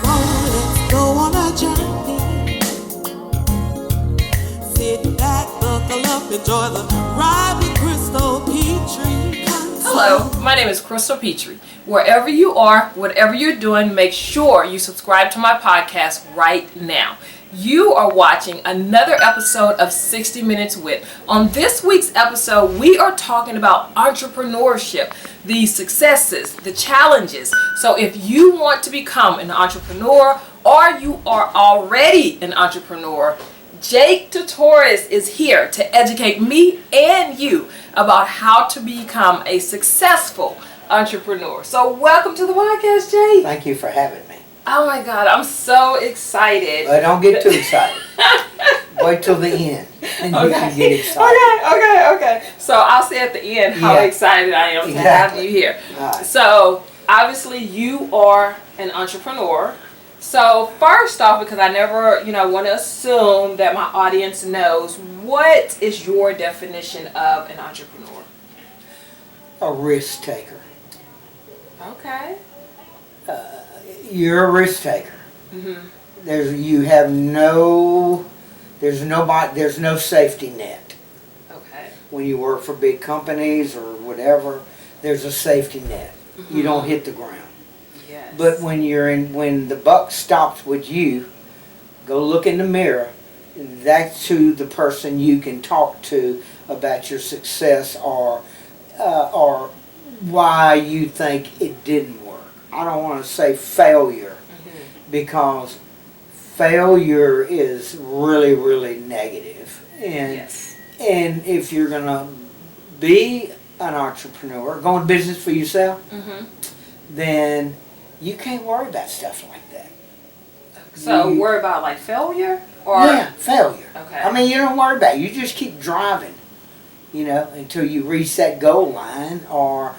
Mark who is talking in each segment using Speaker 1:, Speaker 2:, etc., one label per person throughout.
Speaker 1: Come on, let's go on a journey. Sit back, buckle up, enjoy the ride with Crystal Petrie.
Speaker 2: Hello, my name is Crystal Petrie. Wherever you are, whatever you're doing, make sure you subscribe to my podcast right now. You are watching another episode of 60 Minutes With. On this week's episode, we are talking about entrepreneurship, the successes, the challenges. So if you want to become an entrepreneur or you are already an entrepreneur, Jake Tortorice is here to educate me and you about how to become a successful entrepreneur. So welcome to the podcast, Jake.
Speaker 3: Thank you for having me.
Speaker 2: Oh my God, I'm so excited.
Speaker 3: But don't get too excited. Wait till the end and you can get excited.
Speaker 2: Okay. So I'll say at the end how excited I am to have you here.
Speaker 3: Right.
Speaker 2: So obviously you are an entrepreneur. So first off, because I never, want to assume that my audience knows, what is your definition of an entrepreneur?
Speaker 3: A risk taker.
Speaker 2: Okay.
Speaker 3: You're a risk taker.
Speaker 2: Mm-hmm.
Speaker 3: There's no safety net.
Speaker 2: Okay.
Speaker 3: When you work for big companies or whatever, there's a safety net.
Speaker 2: Mm-hmm.
Speaker 3: You don't hit the ground.
Speaker 2: Yes.
Speaker 3: But when the buck stops with you, go look in the mirror. That's who the person you can talk to about your success or why you think it didn't work. I don't want to say failure, because failure is really, really negative. And if you're going to be an entrepreneur, go in business for yourself, then you can't worry about stuff like that.
Speaker 2: So worry about like failure?
Speaker 3: Yeah, failure.
Speaker 2: Okay.
Speaker 3: I mean, you don't worry about it. You just keep driving, until you reach that goal line or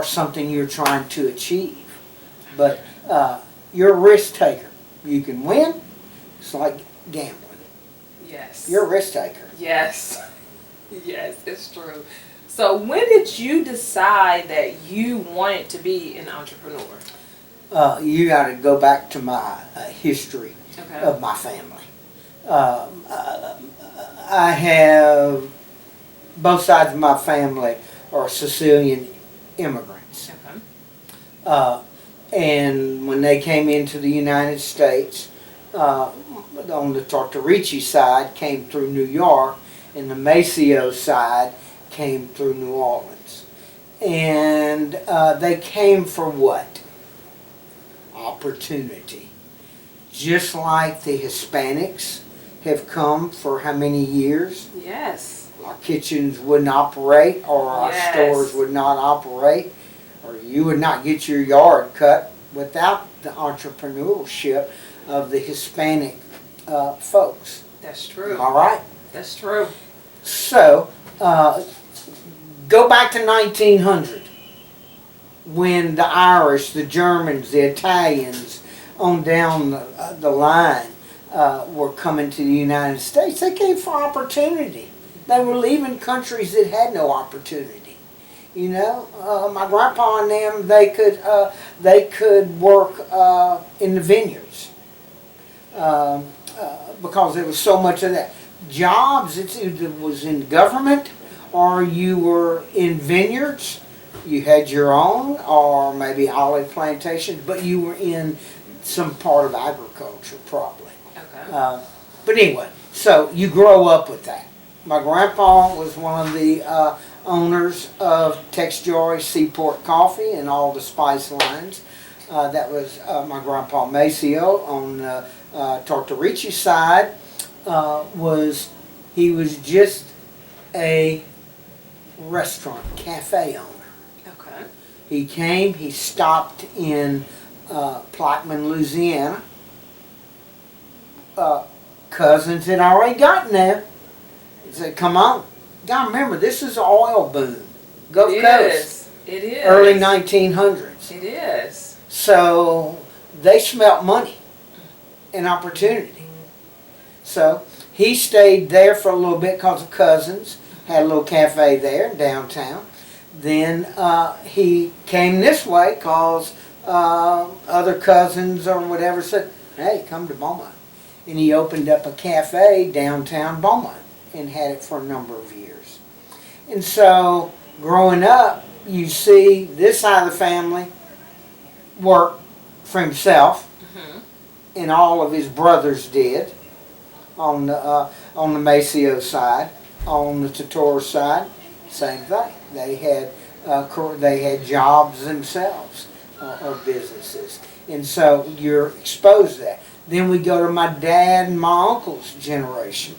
Speaker 3: something you're trying to achieve. But you're a risk taker. You can win. It's like gambling.
Speaker 2: Yes.
Speaker 3: You're a risk taker.
Speaker 2: Yes. Yes, it's true. So when did you decide that you wanted to be an entrepreneur?
Speaker 3: You got to go back to my history of my family. I have both sides of my family are Sicilian immigrants.
Speaker 2: Okay.
Speaker 3: And when they came into the United States, on the Tortorice side came through New York, and the Maceo side came through New Orleans. And they came for what? Opportunity. Just like the Hispanics have come for how many years?
Speaker 2: Yes.
Speaker 3: Our kitchens wouldn't operate, or our stores would not operate, or you would not get your yard cut without the entrepreneurship of the Hispanic folks.
Speaker 2: That's true.
Speaker 3: All right?
Speaker 2: That's true.
Speaker 3: So, go back to 1900 when the Irish, the Germans, the Italians on down the line were coming to the United States. They came for opportunity. They were leaving countries that had no opportunity. My grandpa and them, they could work in the vineyards because there was so much of that. Jobs, it either was in government or you were in vineyards. You had your own, or maybe olive plantations, but you were in some part of agriculture probably.
Speaker 2: Okay.
Speaker 3: But anyway, so you grow up with that. My grandpa was one of the owners of Tex Joy Seaport Coffee and all the spice lines. That was my grandpa Maceo. On the Tortorice side, he was just a restaurant, cafe owner.
Speaker 2: Okay.
Speaker 3: He came, he stopped in Plaquemine, Louisiana. Cousins had already gotten there. He said, come on. You gotta remember, this is an oil boom. Gulf Coast.
Speaker 2: It is.
Speaker 3: Early 1900s.
Speaker 2: It is.
Speaker 3: So they smelt money and opportunity. So he stayed there for a little bit because of cousins. Had a little cafe there downtown. Then he came this way because other cousins or whatever said, hey, come to Beaumont. And he opened up a cafe downtown Beaumont and had it for a number of years. And so growing up, you see this side of the family work for himself, and all of his brothers did on the Maceo side. On the Tortorice side, same thing. They had jobs themselves or businesses, and so you're exposed to that. Then we go to my dad and my uncle's generation.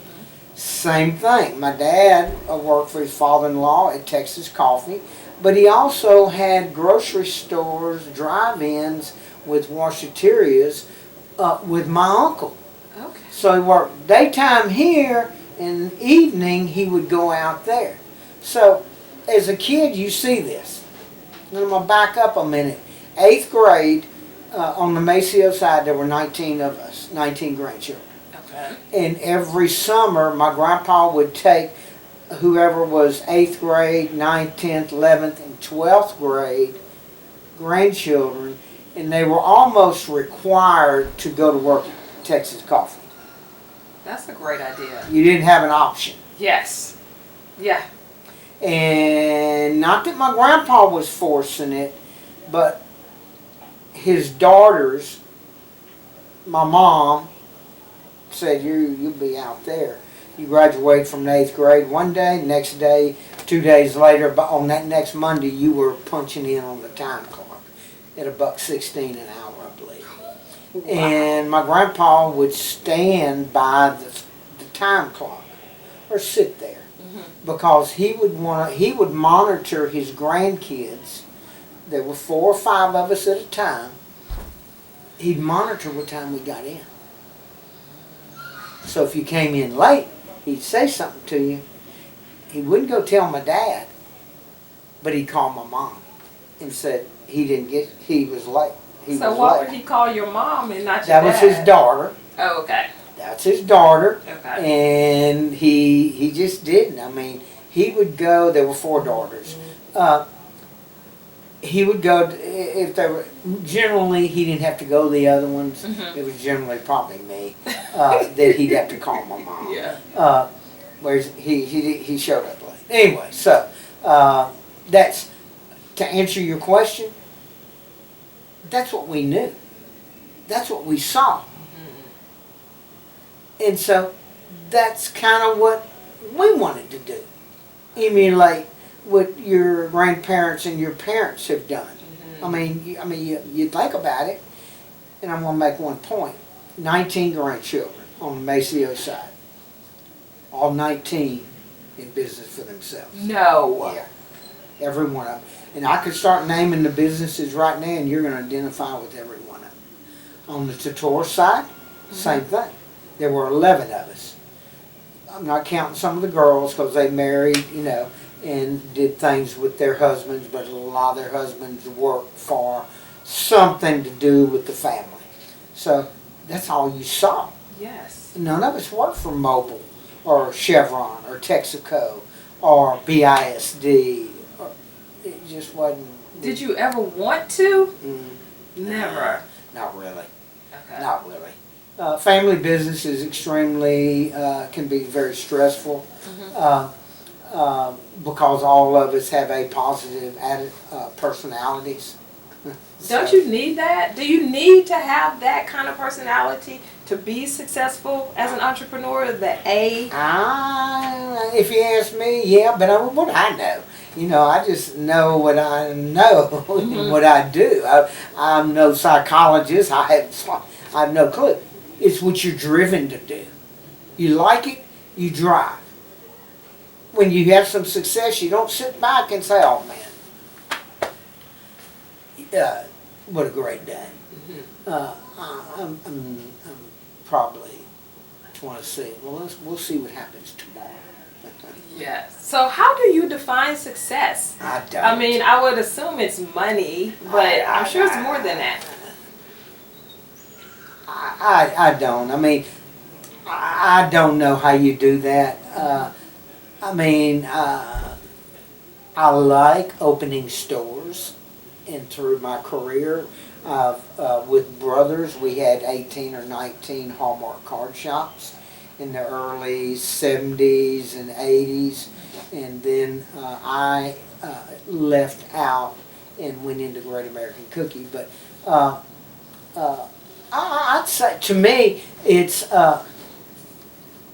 Speaker 3: Same thing. My dad worked for his father-in-law at Texas Coffee, but he also had grocery stores, drive-ins with washaterias with my uncle.
Speaker 2: Okay.
Speaker 3: So he worked daytime here, and evening he would go out there. So as a kid, you see this. And I'm going to back up a minute. 8th grade, on the Maceo side, there were 19 of us, 19 grandchildren.
Speaker 2: Okay.
Speaker 3: And every summer, my grandpa would take whoever was 8th grade, 9th, 10th, 11th, and 12th grade grandchildren, and they were almost required to go to work at Texas Coffee.
Speaker 2: That's a great idea.
Speaker 3: You didn't have an option.
Speaker 2: Yes. Yeah.
Speaker 3: And not that my grandpa was forcing it, but his daughters, my mom, said, you'll be out there. You graduate from the 8th grade one day, next day, 2 days later, but on that next Monday, you were punching in on the time clock at $1.16 an hour, I believe. Wow. And my grandpa would stand by the time clock or sit there because he would monitor his grandkids. There were 4 or 5 of us at a time. He'd monitor what time we got in. So if you came in late, he'd say something to you. He wouldn't go tell my dad, but he'd call my mom and said he was late.
Speaker 2: So what would he call your mom and not your
Speaker 3: That
Speaker 2: dad?
Speaker 3: was his daughter.
Speaker 2: Oh, okay.
Speaker 3: That's his daughter.
Speaker 2: Okay.
Speaker 3: And he just didn't. I mean, he would go, there were 4 daughters. He would go, if they were, generally he didn't have to go to the other ones. It was generally probably me that he'd have to call my mom.
Speaker 2: Yeah.
Speaker 3: Whereas he showed up late. Anyway, so that's, to answer your question, that's what we knew. That's what we saw. And so that's kind of what we wanted to do. Emulate what your grandparents and your parents have done. I mean, you think about it, and I'm going to make one point. 19 grandchildren on the Maceo side. All 19 in business for themselves.
Speaker 2: No.
Speaker 3: Yeah. Every one of them. And I could start naming the businesses right now, and you're going to identify with every one of them. On the Tortorice side, same thing. There were 11 of us. I'm not counting some of the girls because they married, and did things with their husbands, but a lot of their husbands worked for something to do with the family. So that's all you saw.
Speaker 2: Yes.
Speaker 3: None of us worked for Mobil or Chevron or Texaco or BISD. It just wasn't.
Speaker 2: Did you ever want to?
Speaker 3: Never. Not really.
Speaker 2: Okay.
Speaker 3: Not really. Family business is extremely, can be very stressful because all of us have a positive personalities.
Speaker 2: Don't you need that? Do you need to have that kind of personality to be successful as an entrepreneur? The A?
Speaker 3: If you ask me, yeah, but what I know. I just know what I know and what I do. I'm no psychologist. I have no clue. It's what you're driven to do. You like it, you drive. When you have some success, you don't sit back and say, oh man, what a great day. I'm probably want to see. Well, we'll see what happens tomorrow.
Speaker 2: Yes. So how do you define success?
Speaker 3: I don't.
Speaker 2: I mean, I would assume it's money, but I'm sure it's more than that.
Speaker 3: I don't. I mean, I don't know how you do that. I like opening stores, and through my career, With brothers, we had 18 or 19 Hallmark card shops in the early 70s and 80s. And then I left out and went into Great American Cookie. But I'd say, to me, it's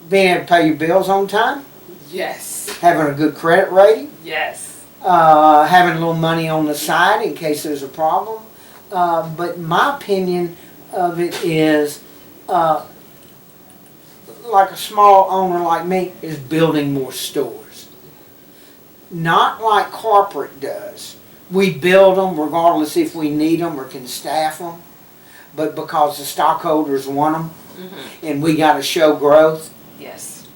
Speaker 3: being able to pay your bills on time,
Speaker 2: Yes.
Speaker 3: having a good credit rating,
Speaker 2: Yes.
Speaker 3: having a little money on the side in case there's a problem. But my opinion of it is, like a small owner like me, is building more stores. Not like corporate does. We build them regardless if we need them or can staff them, but because the stockholders want them, and we got to show growth,
Speaker 2: Yes.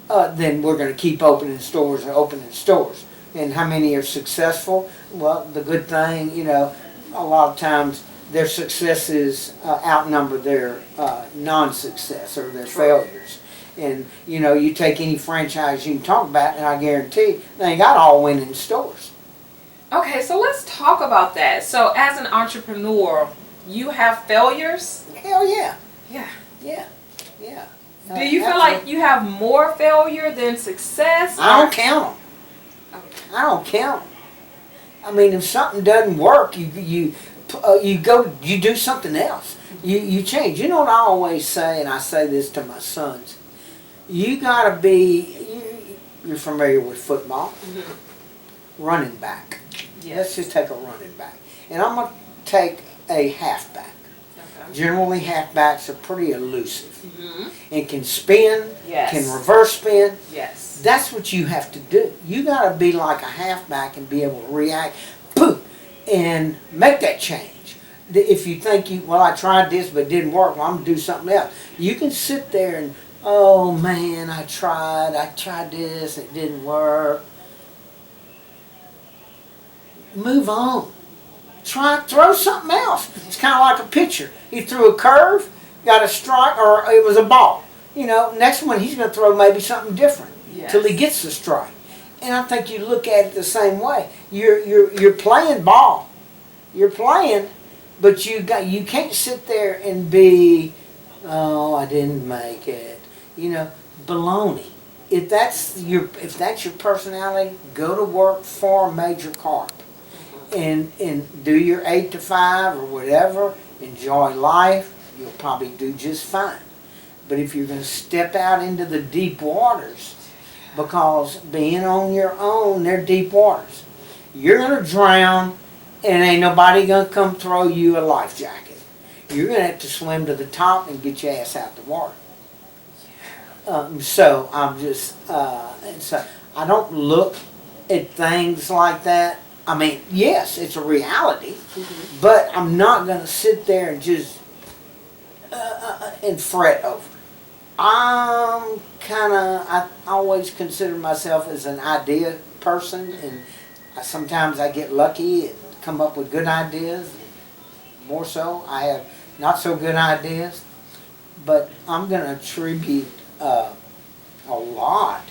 Speaker 3: then we're going to keep opening stores and opening stores. And how many are successful? Well, the good thing, you know, a lot of times their successes outnumber their non-success or their failures. And, you know, you take any franchise you can talk about, and I guarantee they ain't got all winning stores.
Speaker 2: Okay, so let's talk about that. So as an entrepreneur, you have failures?
Speaker 3: Hell yeah.
Speaker 2: Yeah.
Speaker 3: Yeah. Yeah.
Speaker 2: Do you feel like you have more failure than success?
Speaker 3: I don't count them.
Speaker 2: Okay.
Speaker 3: I don't count them. I mean, if something doesn't work, you do something else. You change. You know what I always say, and I say this to my sons. You gotta be. You're familiar with football. Running back.
Speaker 2: Yes.
Speaker 3: Let's just take a running back, and I'm gonna take a halfback.
Speaker 2: Okay.
Speaker 3: Generally, halfbacks are pretty elusive and can spin,
Speaker 2: Yes.
Speaker 3: can reverse spin.
Speaker 2: Yes.
Speaker 3: That's what you have to do. You got to be like a halfback and be able to react, boom, and make that change. If you think I tried this but it didn't work, well, I'm going to do something else. You can sit there and, oh man, I tried this, it didn't work. Move on. Throw something else. It's kind of like a pitcher. He threw a curve, got a strike, or it was a ball. You know, next one he's going to throw maybe something different till he gets the strike. And I think you look at it the same way. You're playing ball. You're playing, but you can't sit there and be, oh, I didn't make it. You know, baloney. If that's your personality, go to work for a major corp. And do your 8 to 5 or whatever, enjoy life, you'll probably do just fine. But if you're going to step out into the deep waters, because being on your own, they're deep waters, you're going to drown and ain't nobody going to come throw you a life jacket. You're going to have to swim to the top and get your ass out the water. So I'm just, so I don't look at things like that. I mean, yes, it's a reality, but I'm not going to sit there and just and fret over it. I always consider myself as an idea person, and sometimes I get lucky and come up with good ideas. More so, I have not so good ideas, but I'm going to attribute a lot.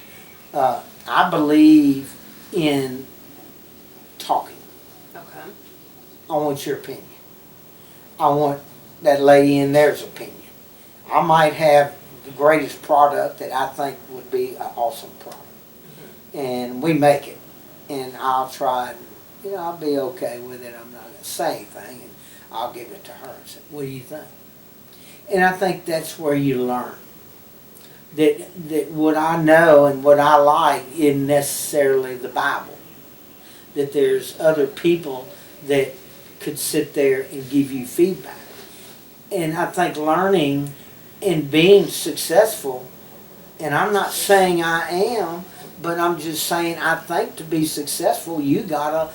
Speaker 3: I believe in talking.
Speaker 2: Okay.
Speaker 3: I want your opinion. I want that lady in there's opinion. I might have the greatest product that I think would be an awesome product. And we make it. And I'll try, and, I'll be okay with it. I'm not going to say anything. And I'll give it to her and say, what do you think? And I think that's where you learn. That what I know and what I like isn't necessarily the Bible. That there's other people that could sit there and give you feedback. And I think learning and being successful, and I'm not saying I am, but I'm just saying I think to be successful, you gotta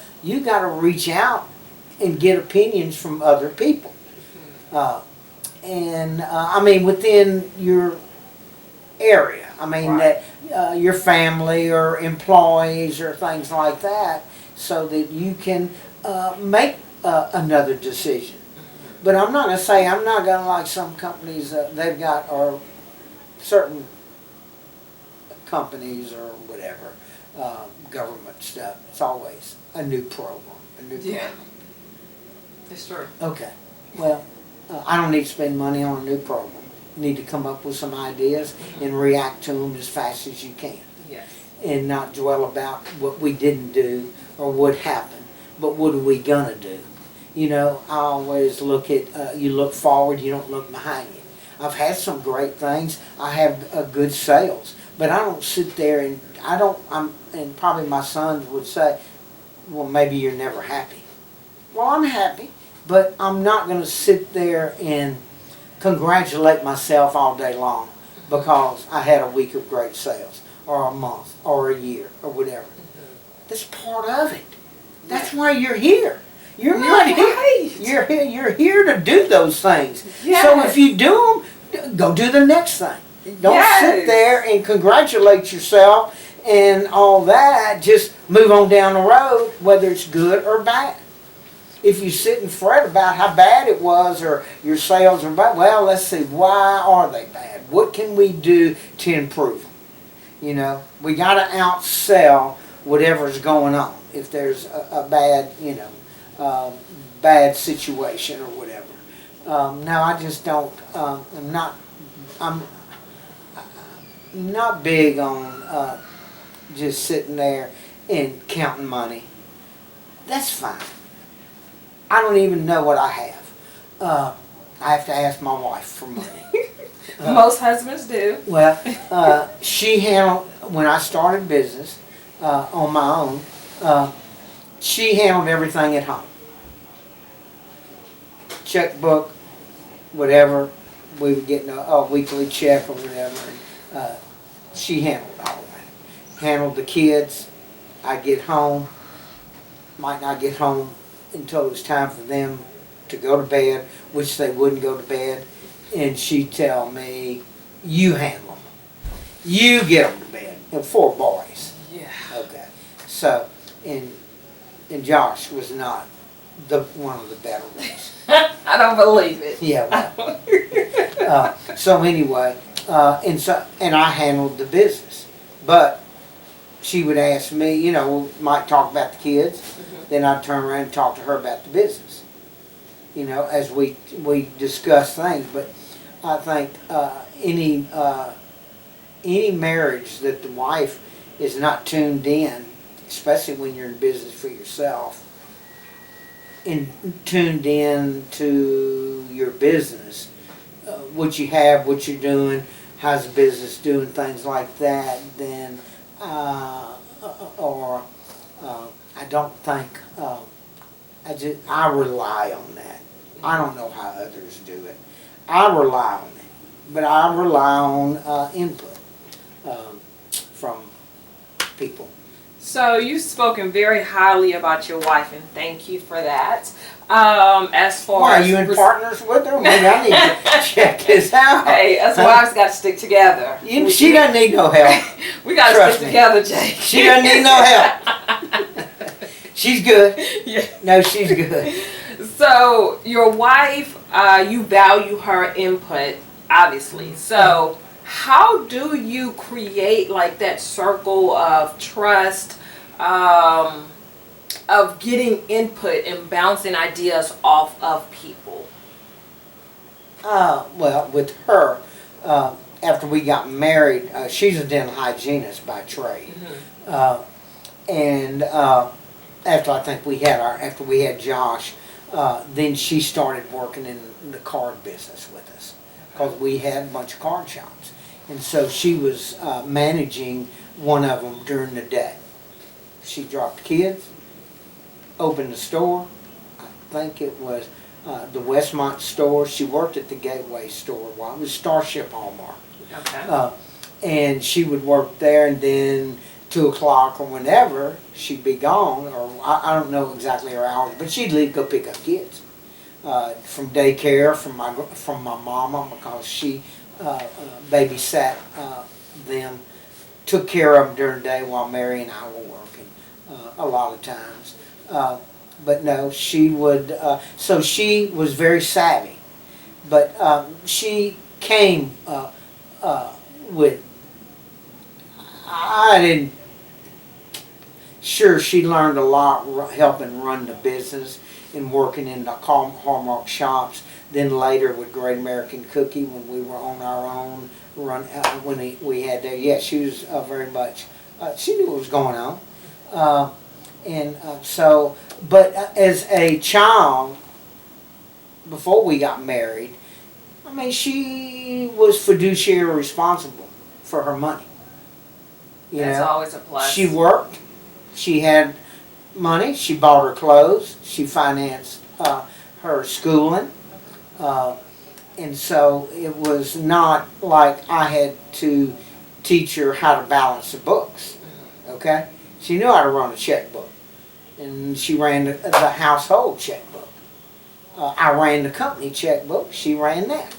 Speaker 3: reach out and get opinions from other people. I mean, within your area. I mean,
Speaker 2: Right.
Speaker 3: that your family or employees or things like that, so that you can make another decision. But I'm not going to say, I'm not going to like some companies they've got, or certain companies or whatever, government stuff. It's always a new program, a new program.
Speaker 2: It's true.
Speaker 3: Okay. well, I don't need to spend money on a new program. You need to come up with some ideas and react to them as fast as you can.
Speaker 2: Yes.
Speaker 3: And not dwell about what we didn't do or what happened, but what are we gonna do? You know, I always look at, you look forward, you don't look behind you. I've had some great things. I have good sales, but I don't sit there and and probably my sons would say, well, maybe you're never happy. Well, I'm happy, but I'm not going to sit there and congratulate myself all day long because I had a week of great sales, or a month, or a year, or whatever. That's part of it. That's why you're here. You're not here. You're here to do those things.
Speaker 2: Yes.
Speaker 3: So if you do them, go do the next thing. Don't sit there and congratulate yourself and all that. Just move on down the road, whether it's good or bad. If you sit and fret about how bad it was or your sales are bad, well, let's see, why are they bad? What can we do to improve them? You know, we got to outsell whatever's going on. If there's a bad, bad situation or whatever. No, I just don't. I'm not big on just sitting there and counting money. That's fine. I don't even know what I have. I have to ask my wife for money.
Speaker 2: Most husbands do.
Speaker 3: Well, she handled, when I started business on my own, she handled everything at home. Checkbook, whatever, we would get a weekly check or whatever. She handled all of that. Handled the kids. I'd get home, might not get home until it was time for them to go to bed, which they wouldn't go to bed. And she'd tell me, you handle them. You get them to bed. And 4 boys.
Speaker 2: Yeah.
Speaker 3: Okay. So, and Josh was not one of the better ones.
Speaker 2: I don't believe it.
Speaker 3: Yeah, well. So anyway, and I handled the business. But she would ask me, we might talk about the kids, then I'd turn around and talk to her about the business. As we discuss things. But I think any marriage that the wife is not tuned in, especially when you're in business for yourself, and tuned in to your business, what you have, what you're doing, how's the business doing, things like that, then, I don't think, I rely on that. I don't know how others do it. I rely on it, but I rely on input from people.
Speaker 2: So you've spoken very highly about your wife, and thank you for that. As far
Speaker 3: Why,
Speaker 2: as
Speaker 3: are you in partners with her? Maybe I need to check this out.
Speaker 2: Hey, us wives got to stick together.
Speaker 3: She doesn't need no help.
Speaker 2: We got to stick together, Jake.
Speaker 3: She doesn't need no help. She's good.
Speaker 2: Yeah.
Speaker 3: No, she's good.
Speaker 2: So your wife, you value her input, obviously. So how do you create like that circle of trust, of getting input and bouncing ideas off of people?
Speaker 3: Well, with her, after we got married, she's a dental hygienist by trade. And after we had Josh, then she started working in the card business with us because we had a bunch of card shops. And so she was managing one of them during the day. She dropped the kids, opened the store. I think it was the Westmont store. She worked at the Gateway store while it was Starship Hallmark.
Speaker 2: Okay.
Speaker 3: And she would work there, and then 2 o'clock or whenever she'd be gone, or I don't know exactly her hours, but she'd leave, go pick up kids from daycare from my mama, because she babysat them, took care of them during the day while Mary and I were working a lot of times. But no, she would. So she was very savvy, but she came with. I didn't. Sure, she learned a lot helping run the business, and working in the Hallmark shops. Then later with Great American Cookie when we were on our own run, when we had there. Yeah, she was very much, she knew what was going on. But as a child, before we got married, I mean, she was fiduciary responsible for her money.
Speaker 2: That's always a plus.
Speaker 3: She worked. She had money. She bought her clothes. She financed her schooling. And so it was not like I had to teach her how to balance the books. Okay? She knew how to run a checkbook. And she ran the household checkbook. I ran the company checkbook. She ran that.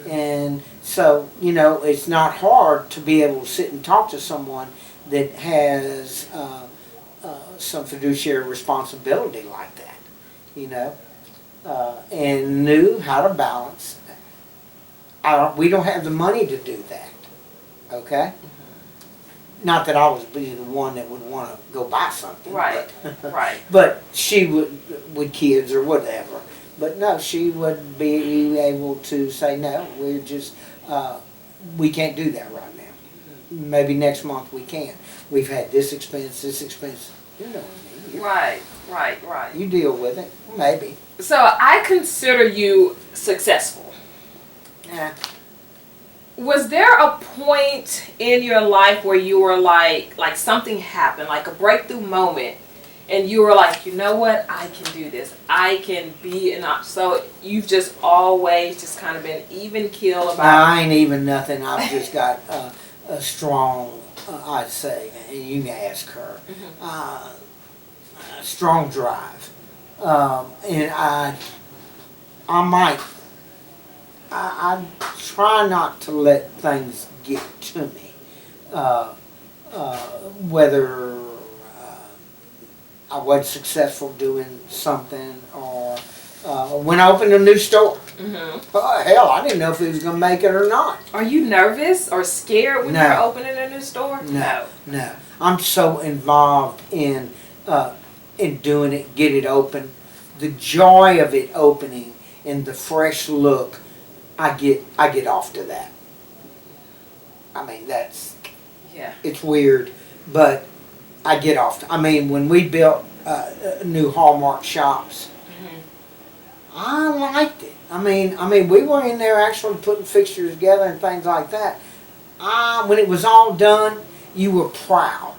Speaker 3: And so, it's not hard to be able to sit and talk to someone that has some fiduciary responsibility like that, and knew how to balance. We don't have the money to do that, okay? Not that I was be the one that would want to go buy something.
Speaker 2: Right,
Speaker 3: but,
Speaker 2: right.
Speaker 3: But she would, with kids or whatever. But no, she would be able to say, no, we're just, we can't do that right now. Maybe next month we can. We've had this expense. You know what I mean.
Speaker 2: Right.
Speaker 3: You deal with it, maybe.
Speaker 2: So I consider you successful.
Speaker 3: Yeah.
Speaker 2: Was there a point in your life where you were like something happened, like a breakthrough moment, and you were like, you know what, I can do this. I can be so you've just always just kind of been even keel about.
Speaker 3: I ain't even nothing. I've just got a strong, I'd say, and you can ask her, a strong drive. And I try not to let things get to me. Whether I was successful doing something or when I opened a new store. Hell, I didn't know if he was going to make it or not.
Speaker 2: Are you nervous or scared when you're opening a new store?
Speaker 3: No. I'm so involved in doing it, get it open. The joy of it opening and the fresh look, I get off to that. I mean, it's weird, but I get off. I mean, when we built new Hallmark shops, I liked it. I mean, we were in there actually putting fixtures together and things like that. When it was all done, you were proud.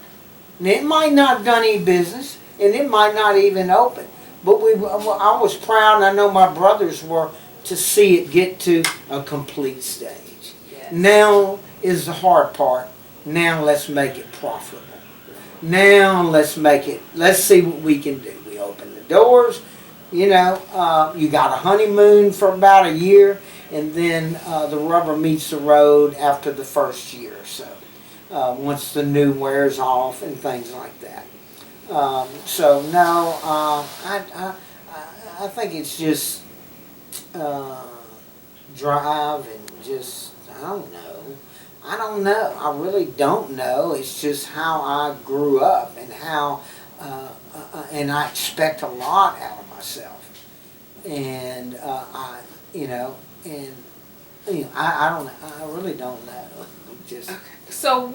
Speaker 3: And it might not have done any business, and it might not even open, but I was proud, and I know my brothers were, to see it get to a complete stage.
Speaker 2: Yes.
Speaker 3: Now is the hard part. Now let's make it profitable. Now let's see what we can do. We open the doors, you got a honeymoon for about a year, and then the rubber meets the road after the first year or so. Once the new wears off and things like that. So no, I think it's just drive and just, I don't know. I really don't know. It's just how I grew up and how, and I expect a lot out of myself. And I don't know. I really don't know. Just.
Speaker 2: Okay. So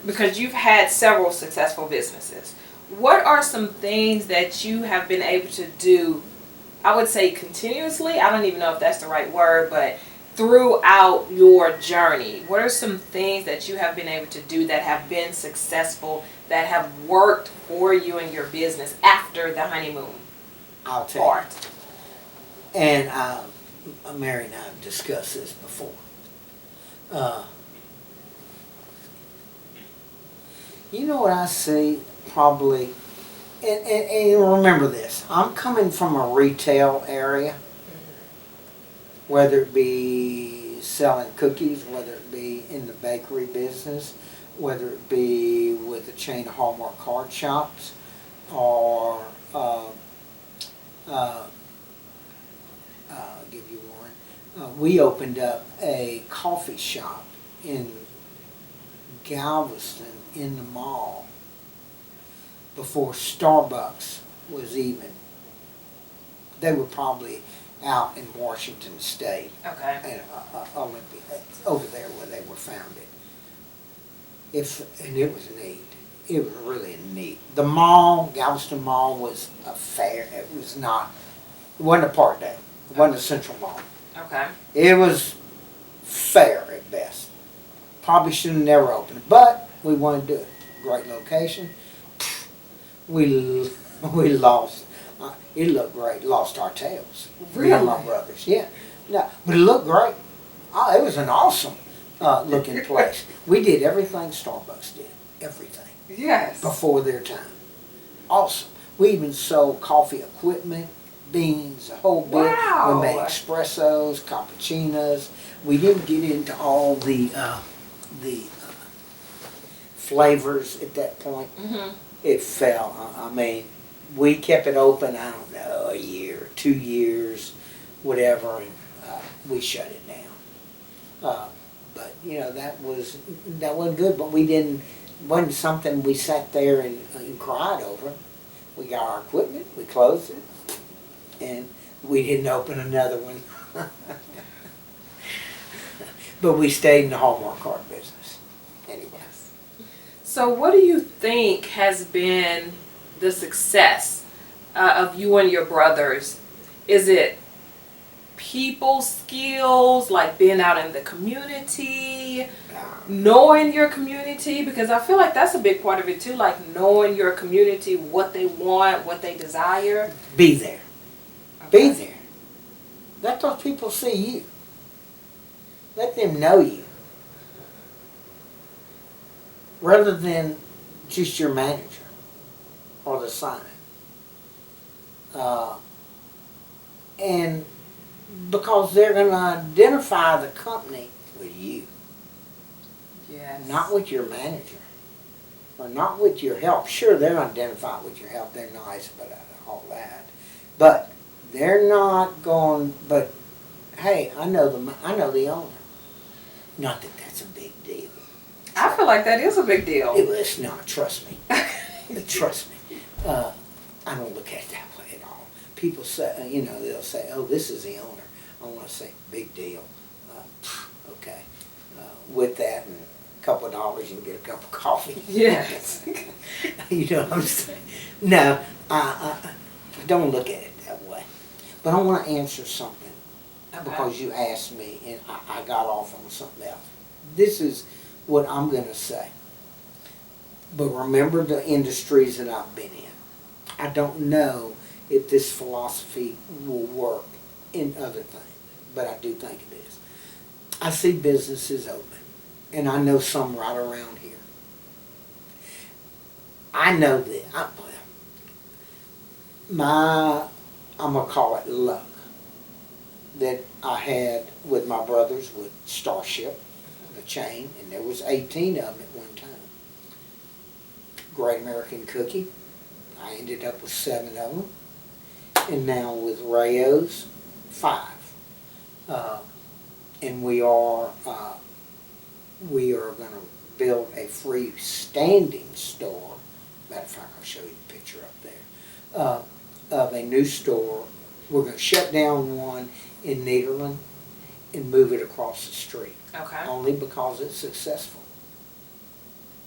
Speaker 2: because you've had several successful businesses, what are some things that you have been able to do, I would say continuously, I don't even know if that's the right word, but throughout your journey, what are some things that you have been able to do that have been successful, that have worked for you and your business after the honeymoon?
Speaker 3: I'll tell you. And Mary and I have discussed this before. You know what I see probably, and remember this, I'm coming from a retail area, whether it be selling cookies, whether it be in the bakery business, whether it be with a chain of Hallmark card shops, or I'll give you one. We opened up a coffee shop in Galveston in the mall before Starbucks was even They were probably out in Washington State,
Speaker 2: Okay.
Speaker 3: and Olympia, over there where they were founded. And it was neat. It was really neat. The mall, Galveston Mall, was a fair. It wasn't a park day. It wasn't a central mall.
Speaker 2: Okay.
Speaker 3: It was fair at best. Probably should have never opened, but we wanted to do it. Great location. We lost. It looked great. Lost our tails. Me and my brothers. Yeah. No, but it looked great. It was an awesome looking place. We did everything Starbucks did. Everything.
Speaker 2: Yes.
Speaker 3: Before their time. Awesome. We even sold coffee equipment, beans, a whole bit.
Speaker 2: Wow.
Speaker 3: We made espressos, cappuccinos. We didn't get into all the flavors at that point.
Speaker 2: Mm-hmm.
Speaker 3: It fell. I mean, we kept it open, I don't know, a year, 2 years, whatever, and we shut it down. But, that wasn't good, but wasn't something we sat there and cried over. We got our equipment, we closed it, and we didn't open another one. But we stayed in the Hallmark card business. Anyway.
Speaker 2: So what do you think has been the success of you and your brothers? Is it people skills, like being out in the community, knowing your community? Because I feel like that's a big part of it too, like knowing your community, what they want, what they desire.
Speaker 3: Be there.
Speaker 2: Okay.
Speaker 3: Be there. Let those people see you. Let them know you. Rather than just your manager or the sign. And because they're going to identify the company with you.
Speaker 2: Yes.
Speaker 3: Not with your manager. Or not with your help. Sure, they're going to identify with your help. They're nice, but all that. But they're not going, but hey, I know the owner. Not that that's a big deal.
Speaker 2: I feel like that is a big deal.
Speaker 3: It's not, trust me. Trust me. I don't look at it that way at all. People say, they'll say, oh, this is the owner. I want to say, big deal. Okay. With that and a couple of dollars, you can get a cup of coffee.
Speaker 2: Yes.
Speaker 3: You know what I'm saying? No, I don't look at it that way. But I want to answer something.
Speaker 2: Okay.
Speaker 3: Because you asked me and I got off on something else. This is what I'm going to say. But remember the industries that I've been in. I don't know if this philosophy will work in other things, but I do think it is. I see businesses open, and I know some right around here. I know that. I'm going to call it luck that I had with my brothers with Starship, the chain, and there was 18 of them at one time. Great American Cookie, I ended up with 7 of them, and now with Rayo's, 5. And we are going to build a freestanding store. Matter of fact, I'll show you the picture up there of a new store. We're going to shut down one in Nederland and move it across the street.
Speaker 2: Okay.
Speaker 3: Only because it's successful.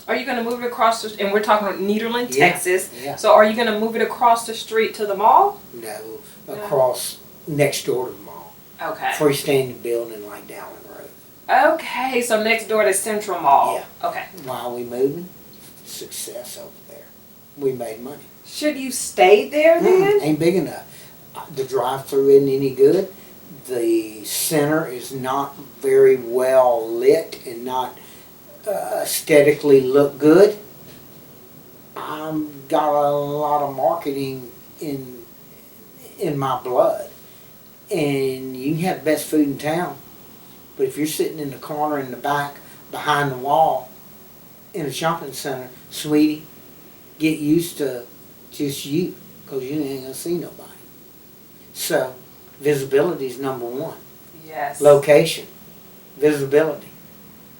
Speaker 2: Are you going to move it across the, and we're talking about Nederland,
Speaker 3: Yeah,
Speaker 2: Texas.
Speaker 3: yeah.
Speaker 2: So are you going to move it across the street to the mall?
Speaker 3: No, across next door to the mall.
Speaker 2: Okay.
Speaker 3: Freestanding building like down the road.
Speaker 2: Okay, so next door to Central Mall.
Speaker 3: Yeah.
Speaker 2: Okay.
Speaker 3: Why are we moving? Success over there. We made money.
Speaker 2: Should you stay there then?
Speaker 3: Ain't big enough. The drive-through isn't any good. The center is not very well lit and not aesthetically look good. I've got a lot of marketing in my blood. And you can have the best food in town. But if you're sitting in the corner in the back behind the wall in a shopping center, sweetie, get used to just you, because you ain't going to see nobody. So, visibility is number one.
Speaker 2: Yes.
Speaker 3: Location, visibility,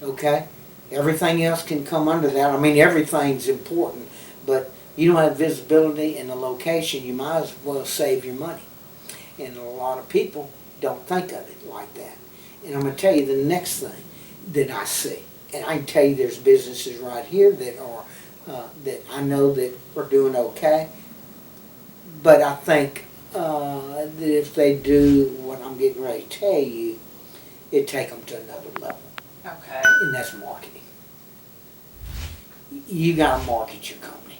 Speaker 3: okay? Everything else can come under that. I mean, everything's important, but you don't have visibility in the location, you might as well save your money. And a lot of people don't think of it like that. And I'm going to tell you the next thing that I see. And I can tell you there's businesses right here that are, that I know that are doing okay. But I think that if they do what I'm getting ready to tell you, it'd take them to another level.
Speaker 2: Okay.
Speaker 3: And that's marketing. You got to market your company.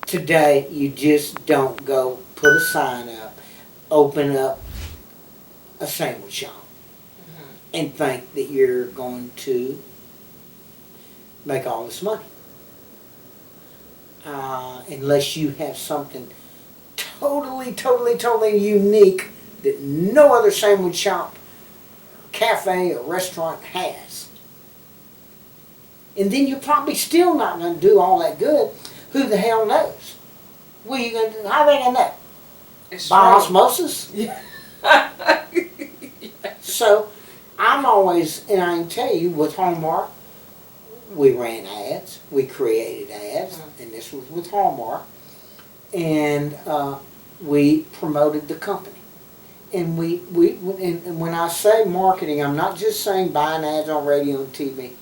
Speaker 3: Today, you just don't go put a sign up, open up a sandwich shop, and think that you're going to make all this money. Unless you have something totally unique that no other sandwich shop, cafe, or restaurant has. And then you're probably still not going to do all that good. Who the hell knows? What are you going to do? How are they going to know?
Speaker 2: It's
Speaker 3: By
Speaker 2: true.
Speaker 3: osmosis?
Speaker 2: Yeah.
Speaker 3: So, I'm always, and I can tell you, with Hallmark, we ran ads, we created ads, and this was with Hallmark, and we promoted the company. And and when I say marketing, I'm not just saying buying ads on radio and TV,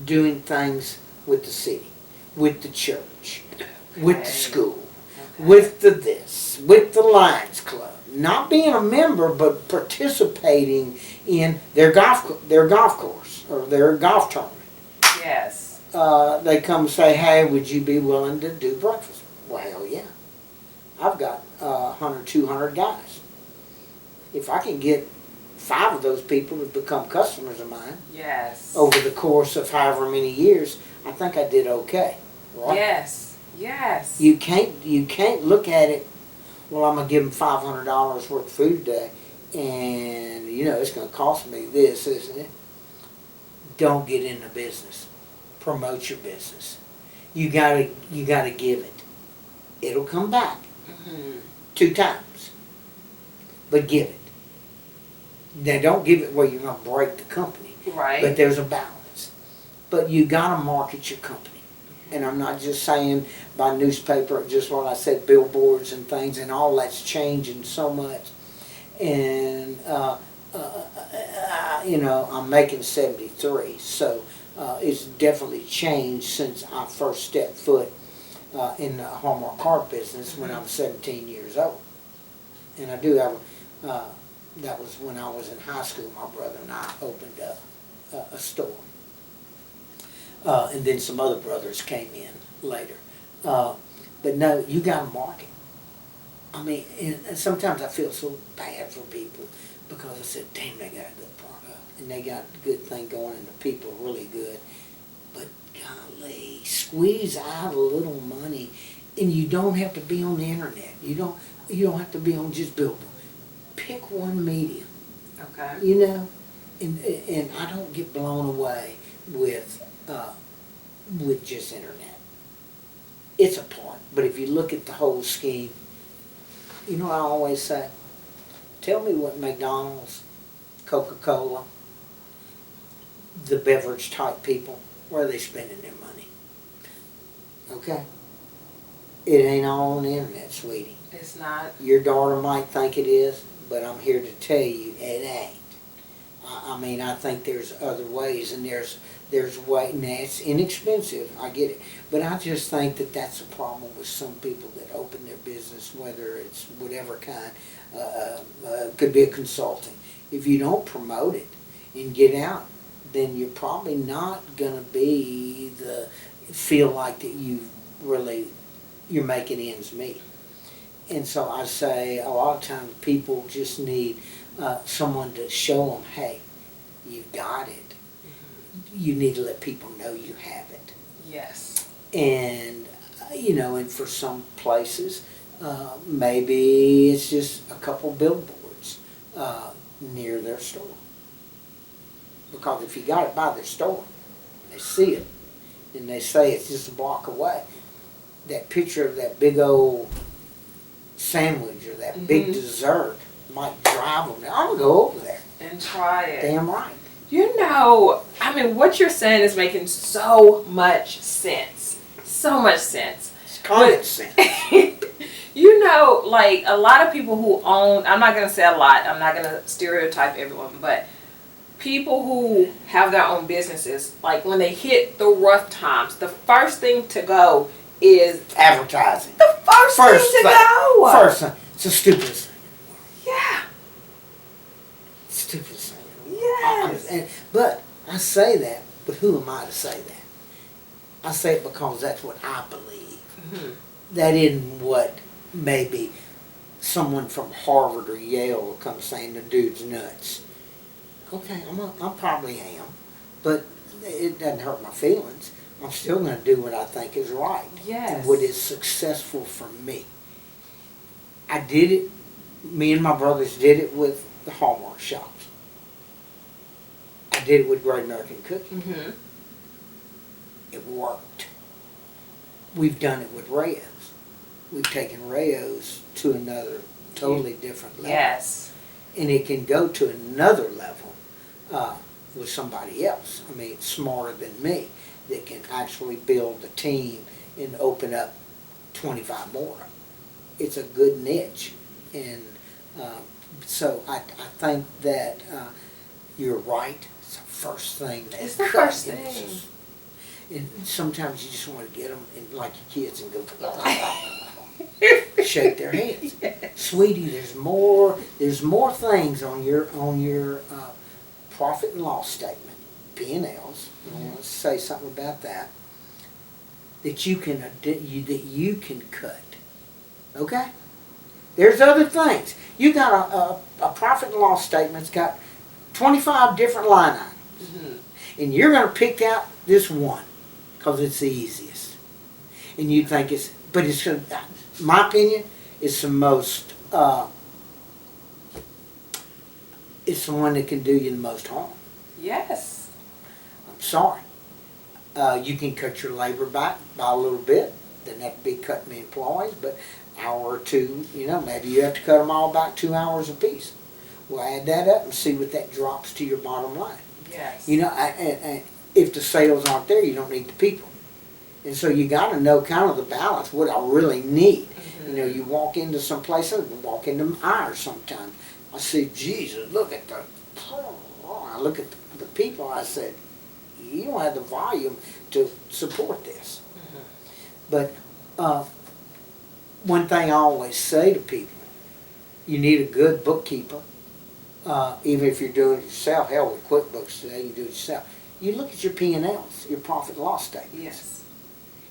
Speaker 3: doing things with the city, with the church, with the school, with the this, with the Lions Club. Not being a member, but participating in their golf course or their golf tournament.
Speaker 2: Yes.
Speaker 3: They come say, hey, would you be willing to do breakfast? Well, hell yeah. I've got 100, 200 guys. If I can get 5 of those people to become customers of mine
Speaker 2: Yes.
Speaker 3: over the course of however many years, I think I did okay. Right?
Speaker 2: Yes. Yes.
Speaker 3: You can't look at it, well, I'm going to give them $500 worth of food today, and, it's going to cost me this, isn't it? Don't get into business. Promote your business. You gotta give it. It'll come back 2 times, but give it. Now, don't give it where you're going to break the company,
Speaker 2: Right.
Speaker 3: but there's a balance. But you got to market your company. And I'm not just saying by newspaper, just what I said, billboards and things, and all that's changing so much. And, I'm making 73, so it's definitely changed since I first stepped foot in the Hallmark card business when I was 17 years old. And I do have, that was when I was in high school, my brother and I opened up a store. And then some other brothers came in later. But no, you got to market. I mean, and sometimes I feel so bad for people because I said, damn, they got a good product. And they got a good thing going and the people are really good. But golly, squeeze out a little money. And you don't have to be on the internet. You don't have to be on just billboard. Pick one medium.
Speaker 2: Okay.
Speaker 3: And I don't get blown away with just internet. It's a part, but if you look at the whole scheme, I always say, tell me what McDonald's, Coca-Cola, the beverage type people, where are they spending their money? Okay? It ain't all on the internet, sweetie.
Speaker 2: It's not.
Speaker 3: Your daughter might think it is, but I'm here to tell you it ain't. I mean, I think there's other ways, and there's way, and that's inexpensive, I get it. But I just think that that's a problem with some people that open their business, whether it's whatever kind, could be a consulting. If you don't promote it and get out, then you're probably not going to feel like that you're making ends meet. And so I say a lot of times people just need someone to show them, hey, you've got it. You need to let people know you have it.
Speaker 2: Yes.
Speaker 3: And, and for some places, maybe it's just a couple billboards near their store. Because if you got it by their store, they see it, and they say it's just a block away, that picture of that big old sandwich or that big dessert might drive them. I'm going to go over there.
Speaker 2: And try it.
Speaker 3: Damn right.
Speaker 2: What you're saying is making so much sense. So much sense.
Speaker 3: It's common sense.
Speaker 2: You know, like a lot of people who own, I'm not going to say a lot, I'm not going to stereotype everyone, but people who have their own businesses, like when they hit the rough times, the first thing to go is
Speaker 3: advertising.
Speaker 2: The first thing to go.
Speaker 3: First thing. It's the stupidest thing.
Speaker 2: Yeah.
Speaker 3: Stupidest thing.
Speaker 2: Yes.
Speaker 3: But I say that, but who am I to say that? I say it because that's what I believe.
Speaker 2: Mm-hmm.
Speaker 3: That isn't what maybe someone from Harvard or Yale will come saying the dude's nuts. Okay, I probably am, but it doesn't hurt my feelings. I'm still going to do what I think is right.
Speaker 2: Yes.
Speaker 3: And what is successful for me. I did it, me and my brothers did it with the Hallmark shops. I did it with Great American Cookie.
Speaker 2: Mm-hmm.
Speaker 3: It worked. We've done it with Rayo's. We've taken Rayo's to another totally different level.
Speaker 2: Yes.
Speaker 3: And it can go to another level with somebody else. I mean, smarter than me, that can actually build a team and open up 25 more. It's a good niche. And so I think that you're right. It's the first thing.
Speaker 2: It's the first thing.
Speaker 3: And sometimes you just want to get them and like your kids and go shake their heads.
Speaker 2: Yes.
Speaker 3: Sweetie, there's more things on your profit and loss statement, P&Ls. I want to say something about that that you can cut. Okay? There's other things. You got a profit and loss statement. It's got 25 different line items.
Speaker 2: Mm-hmm.
Speaker 3: And you're going to pick out this one because it's the easiest. And you think but it's, my opinion, it's the most, it's the one that can do you the most harm.
Speaker 2: Yes.
Speaker 3: I'm sorry. You can cut your labor back by a little bit. Doesn't have to be cutting the employees, but hour or two, maybe you have to cut them all back 2 hours apiece. Well, add that up and see what that drops to your bottom line.
Speaker 2: Yes.
Speaker 3: And if the sales aren't there, you don't need the people. And so you got to know kind of the balance, what I really need.
Speaker 2: Mm-hmm.
Speaker 3: You walk into some places, walk into ours sometimes. I say, Jesus, look at I look at the people, I said, you don't have the volume to support this.
Speaker 2: Mm-hmm.
Speaker 3: But one thing I always say to people, you need a good bookkeeper. Even if you're doing it yourself, hell, with QuickBooks today, you do it yourself. You look at your P&Ls, your profit and loss statements.
Speaker 2: Yes.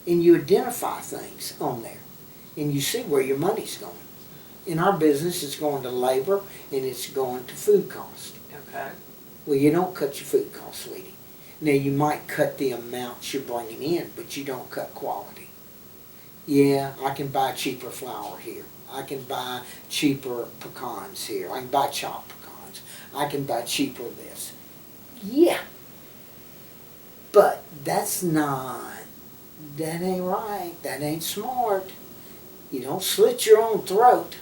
Speaker 3: And you identify things on there. And you see where your money's going. In our business, it's going to labor and it's going to food cost.
Speaker 2: Okay.
Speaker 3: Well, you don't cut your food cost, sweetie. Now, you might cut the amounts you're bringing in, but you don't cut quality. Yeah, I can buy cheaper flour here. I can buy cheaper pecans here. I can buy chopped pecans. I can buy cheaper this. Yeah. But that ain't right. That ain't smart. You don't slit your own throat.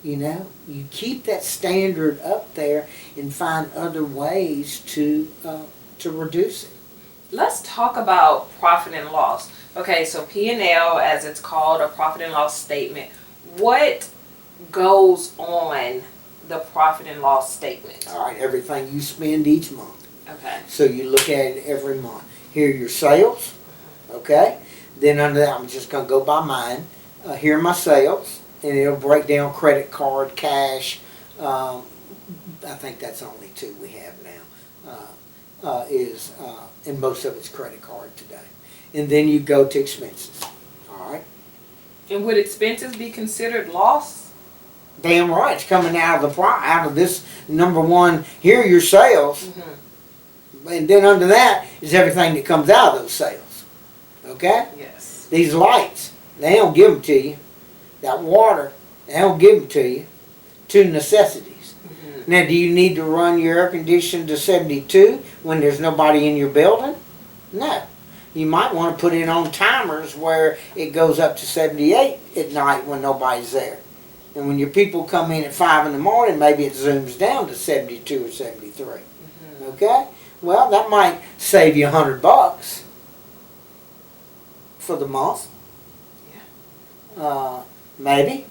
Speaker 3: You keep that standard up there and find other ways to reduce it.
Speaker 2: Let's talk about profit and loss. Okay, so P&L, as it's called, a profit and loss statement. What goes on the profit and loss statement?
Speaker 3: All right, everything you spend each month.
Speaker 2: Okay.
Speaker 3: So you look at it every month. Here are your sales, okay? Then under that, I'm just going to go by mine. Here are my sales, and it'll break down credit card, cash. I think that's only two we have now, and most of it's credit card today. And then you go to expenses, all right?
Speaker 2: And would expenses be considered loss?
Speaker 3: Damn right, it's coming out of this number one. Here are your sales.
Speaker 2: Mm-hmm.
Speaker 3: And then under that is everything that comes out of those sales. Okay?
Speaker 2: Yes.
Speaker 3: These lights, they don't give them to you. That water, they don't give them to you. Two necessities.
Speaker 2: Mm-hmm.
Speaker 3: Now, do you need to run your air conditioner to 72 when there's nobody in your building? No. You might want to put it on timers where it goes up to 78 at night when nobody's there. And when your people come in at 5 in the morning, maybe it zooms down to 72 or 73. Mm-hmm. Okay? Well, that might save you $100 for the month.
Speaker 2: Yeah.
Speaker 3: maybe.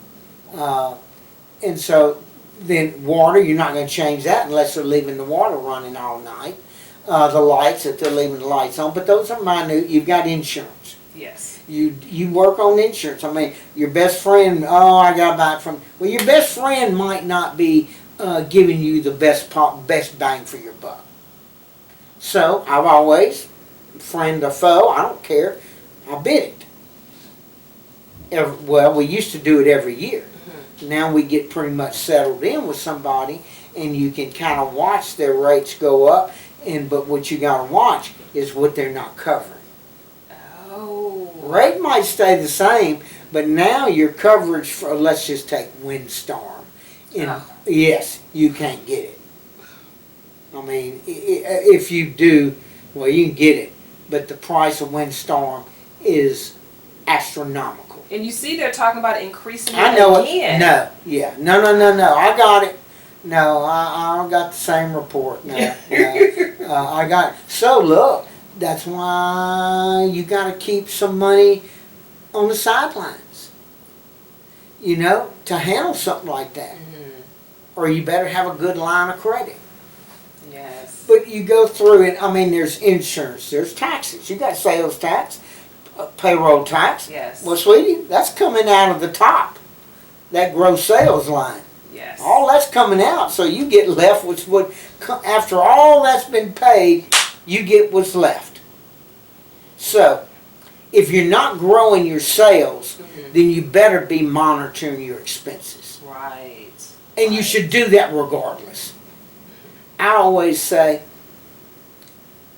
Speaker 3: And so then water, you're not going to change that unless they're leaving the water running all night. The lights, if they're leaving the lights on, but those are minute. You've got insurance.
Speaker 2: Yes.
Speaker 3: You work on insurance. I mean, your best friend, oh, I got to buy it from, well, your best friend might not be giving you the best bang for your buck. So I've always, friend or foe, I don't care, I bid it. Well, we used to do it every year. Mm-hmm. Now we get pretty much settled in with somebody, and you can kind of watch their rates go up. But what you got to watch is what they're not covering.
Speaker 2: Oh.
Speaker 3: Rate might stay the same, but now your coverage for, let's just take windstorm. Yes, you can't get it. I mean, if you do, well, you can get it, but the price of windstorm is astronomical.
Speaker 2: And you see they're talking about increasing it
Speaker 3: I know
Speaker 2: again.
Speaker 3: it. No. I got it. No, I got the same report. No. I got it. So look, that's why you got to keep some money on the sidelines, to handle something like that. Mm-hmm. Or you better have a good line of credit.
Speaker 2: Yes.
Speaker 3: But you go through it. I mean, there's insurance, there's taxes. You got sales tax, payroll tax.
Speaker 2: Yes.
Speaker 3: Well, sweetie, that's coming out of the top, that gross sales line.
Speaker 2: Yes.
Speaker 3: All that's coming out, so you get left with what, after all that's been paid, you get what's left. So, if you're not growing your sales, mm-hmm. then you better be monitoring your expenses.
Speaker 2: Right.
Speaker 3: And you should do that regardless. I always say,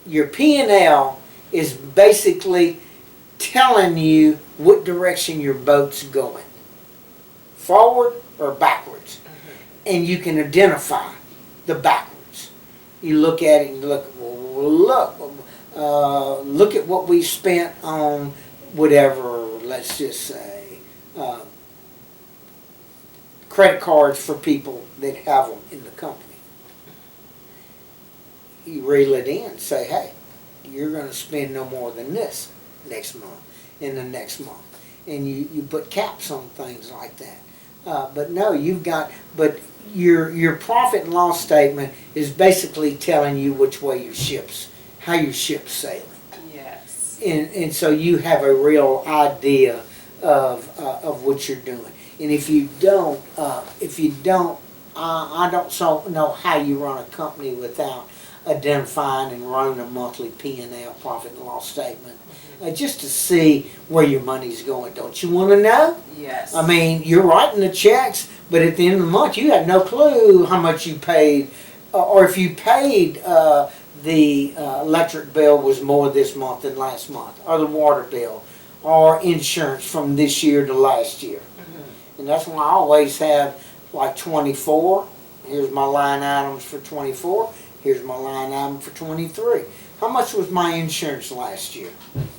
Speaker 3: your P&L is basically telling you what direction your boat's going. Forward or backwards. And you can identify the backwards. You look at it and look at what we spent on whatever, let's just say, credit cards for people that have them in the company. You reel it in, say, hey, you're going to spend no more than this next month, in the next month. And you put caps on things like that. But no, but your profit and loss statement is basically telling you which way how your ship's sailing. Yes. And so you have a real idea of what you're doing. And if you don't, I don't know how you run a company without identifying and running a monthly P&L, profit and loss statement, just to see where your money's going. Don't you want to know?
Speaker 2: Yes.
Speaker 3: I mean, you're writing the checks, but at the end of the month, you have no clue how much you paid, or if you paid the electric bill was more this month than last month, or the water bill, or insurance from this year to last year. Mm-hmm. And that's why I always have like 24. Here's my line items for 24. Here's my line item for 23. How much was my insurance last year?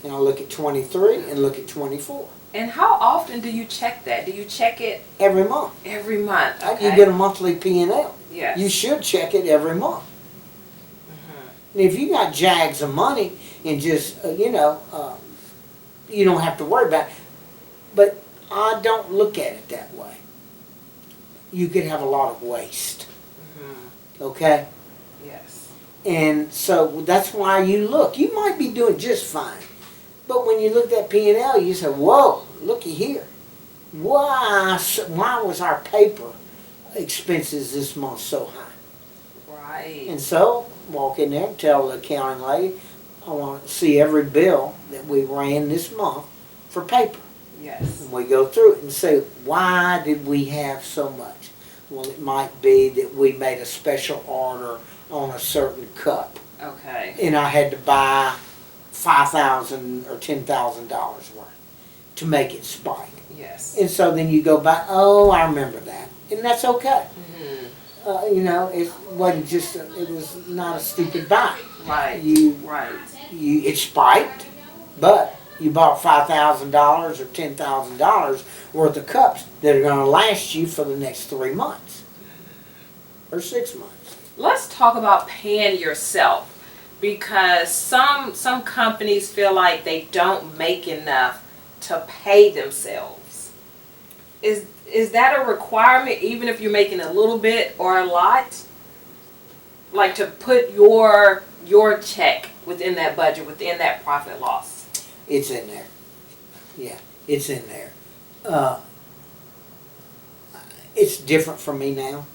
Speaker 3: And I look at 23 and look at 24.
Speaker 2: And how often do you check that? Do you check it?
Speaker 3: Every month.
Speaker 2: Every month, okay.
Speaker 3: You get a monthly P&L.
Speaker 2: Yes.
Speaker 3: You should check it every month. Mm-hmm. And if you got jags of money and just, you don't have to worry about it. But I don't look at it that way. You could have a lot of waste. Mm-hmm. Okay?
Speaker 2: Yes.
Speaker 3: And so that's why you look. You might be doing just fine. But when you look at that P&L, you say, whoa, looky here. Why was our paper expenses this month so high?
Speaker 2: Right.
Speaker 3: And so, walk in there and tell the accounting lady, I want to see every bill that we ran this month for paper.
Speaker 2: Yes.
Speaker 3: And we go through it and say, why did we have so much? Well, it might be that we made a special order on a certain cup.
Speaker 2: Okay.
Speaker 3: And I had to buy $5,000 or $10,000 worth to make it spike.
Speaker 2: Yes.
Speaker 3: And so then you go back, oh, I remember that. And that's okay. Mm-hmm. It wasn't just, it was not a stupid buy.
Speaker 2: Right.
Speaker 3: It spiked, but you bought $5,000 or $10,000 worth of cups that are going to last you for the next 3 months or 6 months.
Speaker 2: Let's talk about paying yourself, because some companies feel like they don't make enough to pay themselves. is that a requirement even if you're making a little bit or a lot? Like to put your check within that budget, within that profit loss?
Speaker 3: It's in there. Yeah, it's in there. It's different for me now,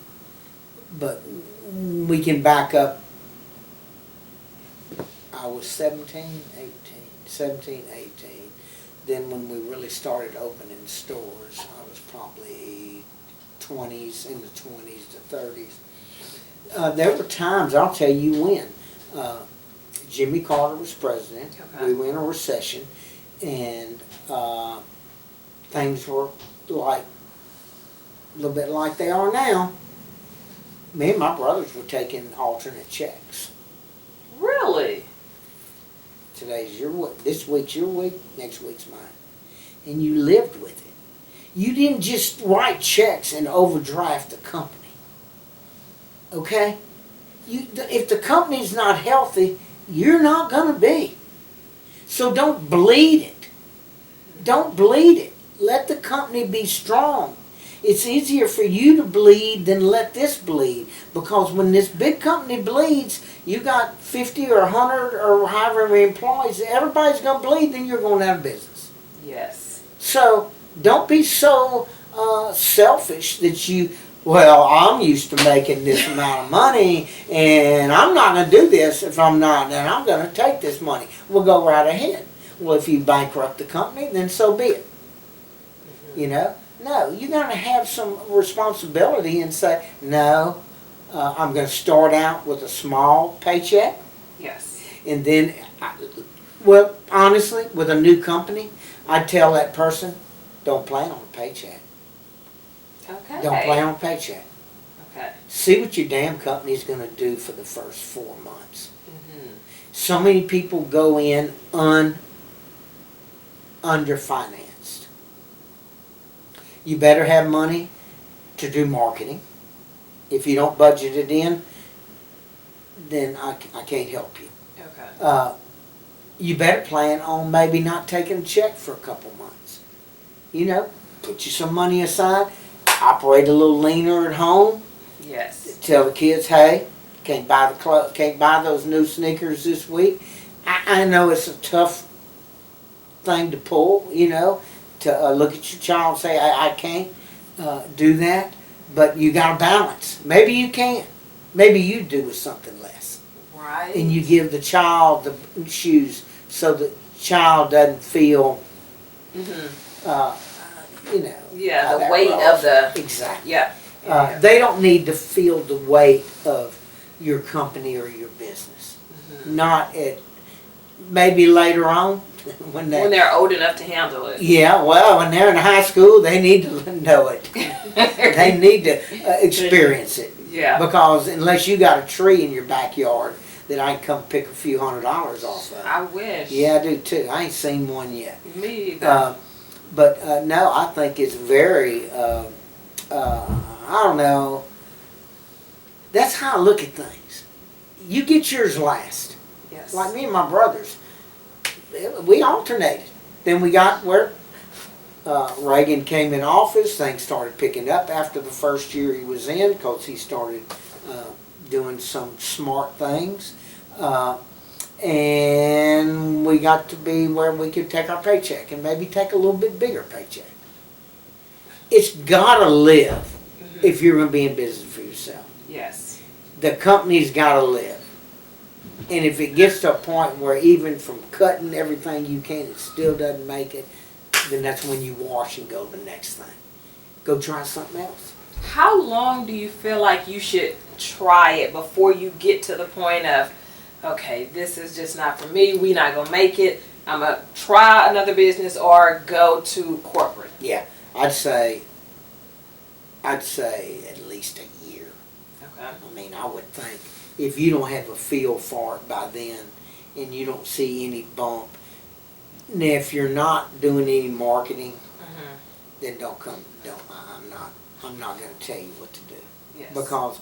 Speaker 3: but we can back up. I was 17, 18. Then when we really started opening stores, I was probably 20s, in the 20s to 30s. There were times, I'll tell you when, Jimmy Carter was president.
Speaker 2: Okay.
Speaker 3: We were in a recession, and things were like a little bit like they are now. Me and my brothers were taking alternate checks.
Speaker 2: Really?
Speaker 3: Today's your week, this week's your week, next week's mine. And you lived with it. You didn't just write checks and overdraft the company. Okay? If the company's not healthy, you're not going to be. So don't bleed it. Don't bleed it. Let the company be strong. It's easier for you to bleed than let this bleed. Because when this big company bleeds, you got 50 or 100 or however many employees, everybody's going to bleed, then you're going out of business.
Speaker 2: Yes.
Speaker 3: So don't be so selfish that you, well, I'm used to making this amount of money, and I'm not going to do this if I'm not, and I'm going to take this money. We'll go right ahead. Well, if you bankrupt the company, then so be it. You know? No, you got to have some responsibility and say, no, I'm going to start out with a small paycheck.
Speaker 2: Yes.
Speaker 3: And then, well, honestly, with a new company, I'd tell that person, don't plan on a paycheck.
Speaker 2: Okay.
Speaker 3: Don't plan on a paycheck.
Speaker 2: Okay.
Speaker 3: See what your damn company's going to do for the first 4 months.
Speaker 2: Mm-hmm.
Speaker 3: So many people go in underfinanced. You better have money to do marketing. If you don't budget it in, then I can't help you.
Speaker 2: Okay.
Speaker 3: You better plan on maybe not taking a check for a couple months. You know, put you some money aside, operate a little leaner at home.
Speaker 2: Yes.
Speaker 3: Tell the kids, hey, can't buy those new sneakers this week. I know it's a tough thing to pull, you know, to look at your child and say, I can't do that, but you got to balance. Maybe you can. Maybe you do with something less.
Speaker 2: Right.
Speaker 3: And you give the child the shoes so the child doesn't feel,
Speaker 2: Mm-hmm.
Speaker 3: you know.
Speaker 2: Yeah, the weight of the.
Speaker 3: Exactly.
Speaker 2: Yeah.
Speaker 3: They don't need to feel the weight of your company or your business.
Speaker 2: Mm-hmm.
Speaker 3: Not at, maybe later on when
Speaker 2: they're old enough to handle it.
Speaker 3: Yeah, well, when they're in high school, they need to know it. They need to experience it.
Speaker 2: Yeah.
Speaker 3: Because unless you got a tree in your backyard that I can come pick a few $100s off of.
Speaker 2: I wish.
Speaker 3: Yeah, I do too. I ain't seen one yet.
Speaker 2: Me either.
Speaker 3: But no, I think it's very, I don't know. That's how I look at things. You get yours last.
Speaker 2: Yes.
Speaker 3: Like me and my brothers. We alternated. Then we got where Reagan came in office. Things started picking up after the first year he was in because he started doing some smart things. And we got to be where we could take our paycheck and maybe take a little bit bigger paycheck. It's got to live if you're going to be in business for yourself.
Speaker 2: Yes.
Speaker 3: The company's got to live. And if it gets to a point where even from cutting everything you can, it still doesn't make it, then that's when you wash and go to the next thing. Go try something else.
Speaker 2: How long do you feel like you should try it before you get to the point of, okay, this is just not for me, we not going to make it, I'm going to try another business or go to corporate?
Speaker 3: Yeah, I'd say at least a year.
Speaker 2: Okay.
Speaker 3: I mean, I would think if you don't have a feel for it by then and you don't see any bump, now if you're not doing any marketing, then I'm not going to tell you what to do.
Speaker 2: Yes.
Speaker 3: Because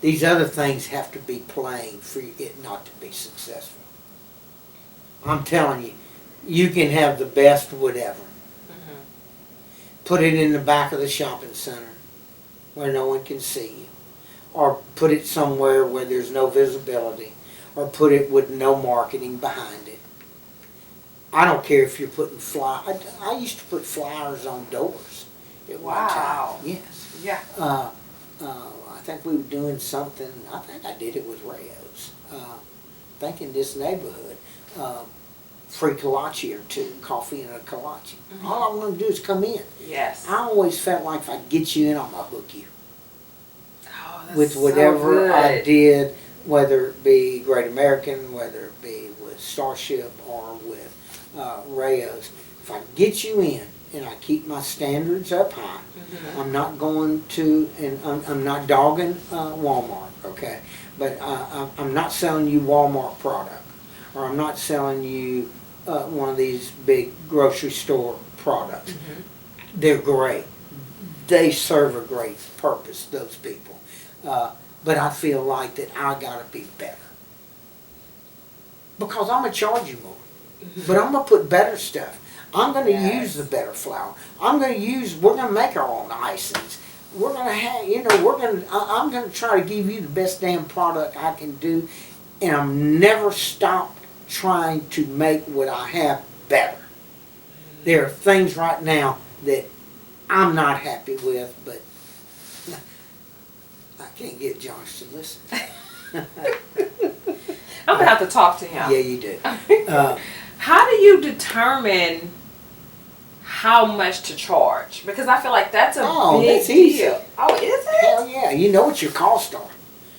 Speaker 3: these other things have to be playing for it not to be successful. I'm telling you, you can have the best whatever. put it in the back of the shopping center where no one can see you, or put it somewhere where there's no visibility, or put it with no marketing behind it. I don't care if you're putting I used to put flyers on doors at one time. Yes.
Speaker 2: Yeah.
Speaker 3: I think we were doing something, I think I did it with Rayo's. I think in this neighborhood, free kolache or two, coffee and a kolache.
Speaker 2: Mm-hmm.
Speaker 3: All I want to do is come in.
Speaker 2: Yes.
Speaker 3: I always felt like if I get you in, I'm going to hook you.
Speaker 2: Oh, that's
Speaker 3: With
Speaker 2: so
Speaker 3: whatever
Speaker 2: good.
Speaker 3: I did, whether it be Great American, whether it be with Starship or with Rayo's. If I get you in and I keep my standards up high,
Speaker 2: Mm-hmm.
Speaker 3: I'm not going to, and I'm not dogging Walmart, okay? But I'm not selling you Walmart product, or I'm not selling you one of these big grocery store products.
Speaker 2: Mm-hmm.
Speaker 3: They're great. They serve a great purpose, those people. But I feel like that I gotta be better. Because I'm gonna charge you more. But I'm gonna put better stuff. I'm gonna use the better flour. we're gonna make our own icings. We're gonna have, I'm gonna try to give you the best damn product I can do. And I'm never stopped trying to make what I have better. There are things right now that I'm not happy with, but I can't get Josh to listen.
Speaker 2: I'm gonna have to talk to him.
Speaker 3: Yeah, you do.
Speaker 2: How do you determine how much to charge? Because I feel like that's a big
Speaker 3: that's easy.
Speaker 2: deal. Oh, is it?
Speaker 3: Hell yeah, you know what your costs are.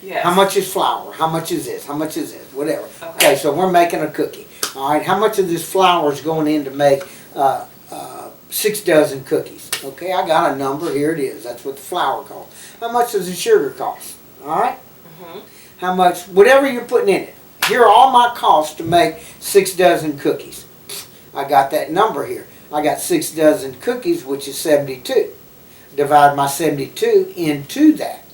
Speaker 2: Yes.
Speaker 3: How much is flour? How much is this? How much is this? Whatever.
Speaker 2: Okay.
Speaker 3: Okay, so we're making a cookie. All right, how much of this flour is going in to make 6 dozen cookies? Okay, I got a number. Here it is. That's what the flour costs. How much does the sugar cost? All right?
Speaker 2: Mm-hmm.
Speaker 3: How much, whatever you're putting in it. Here are all my costs to make 6 dozen cookies. I got that number here. I got 6 dozen cookies, which is 72. Divide my 72 into that.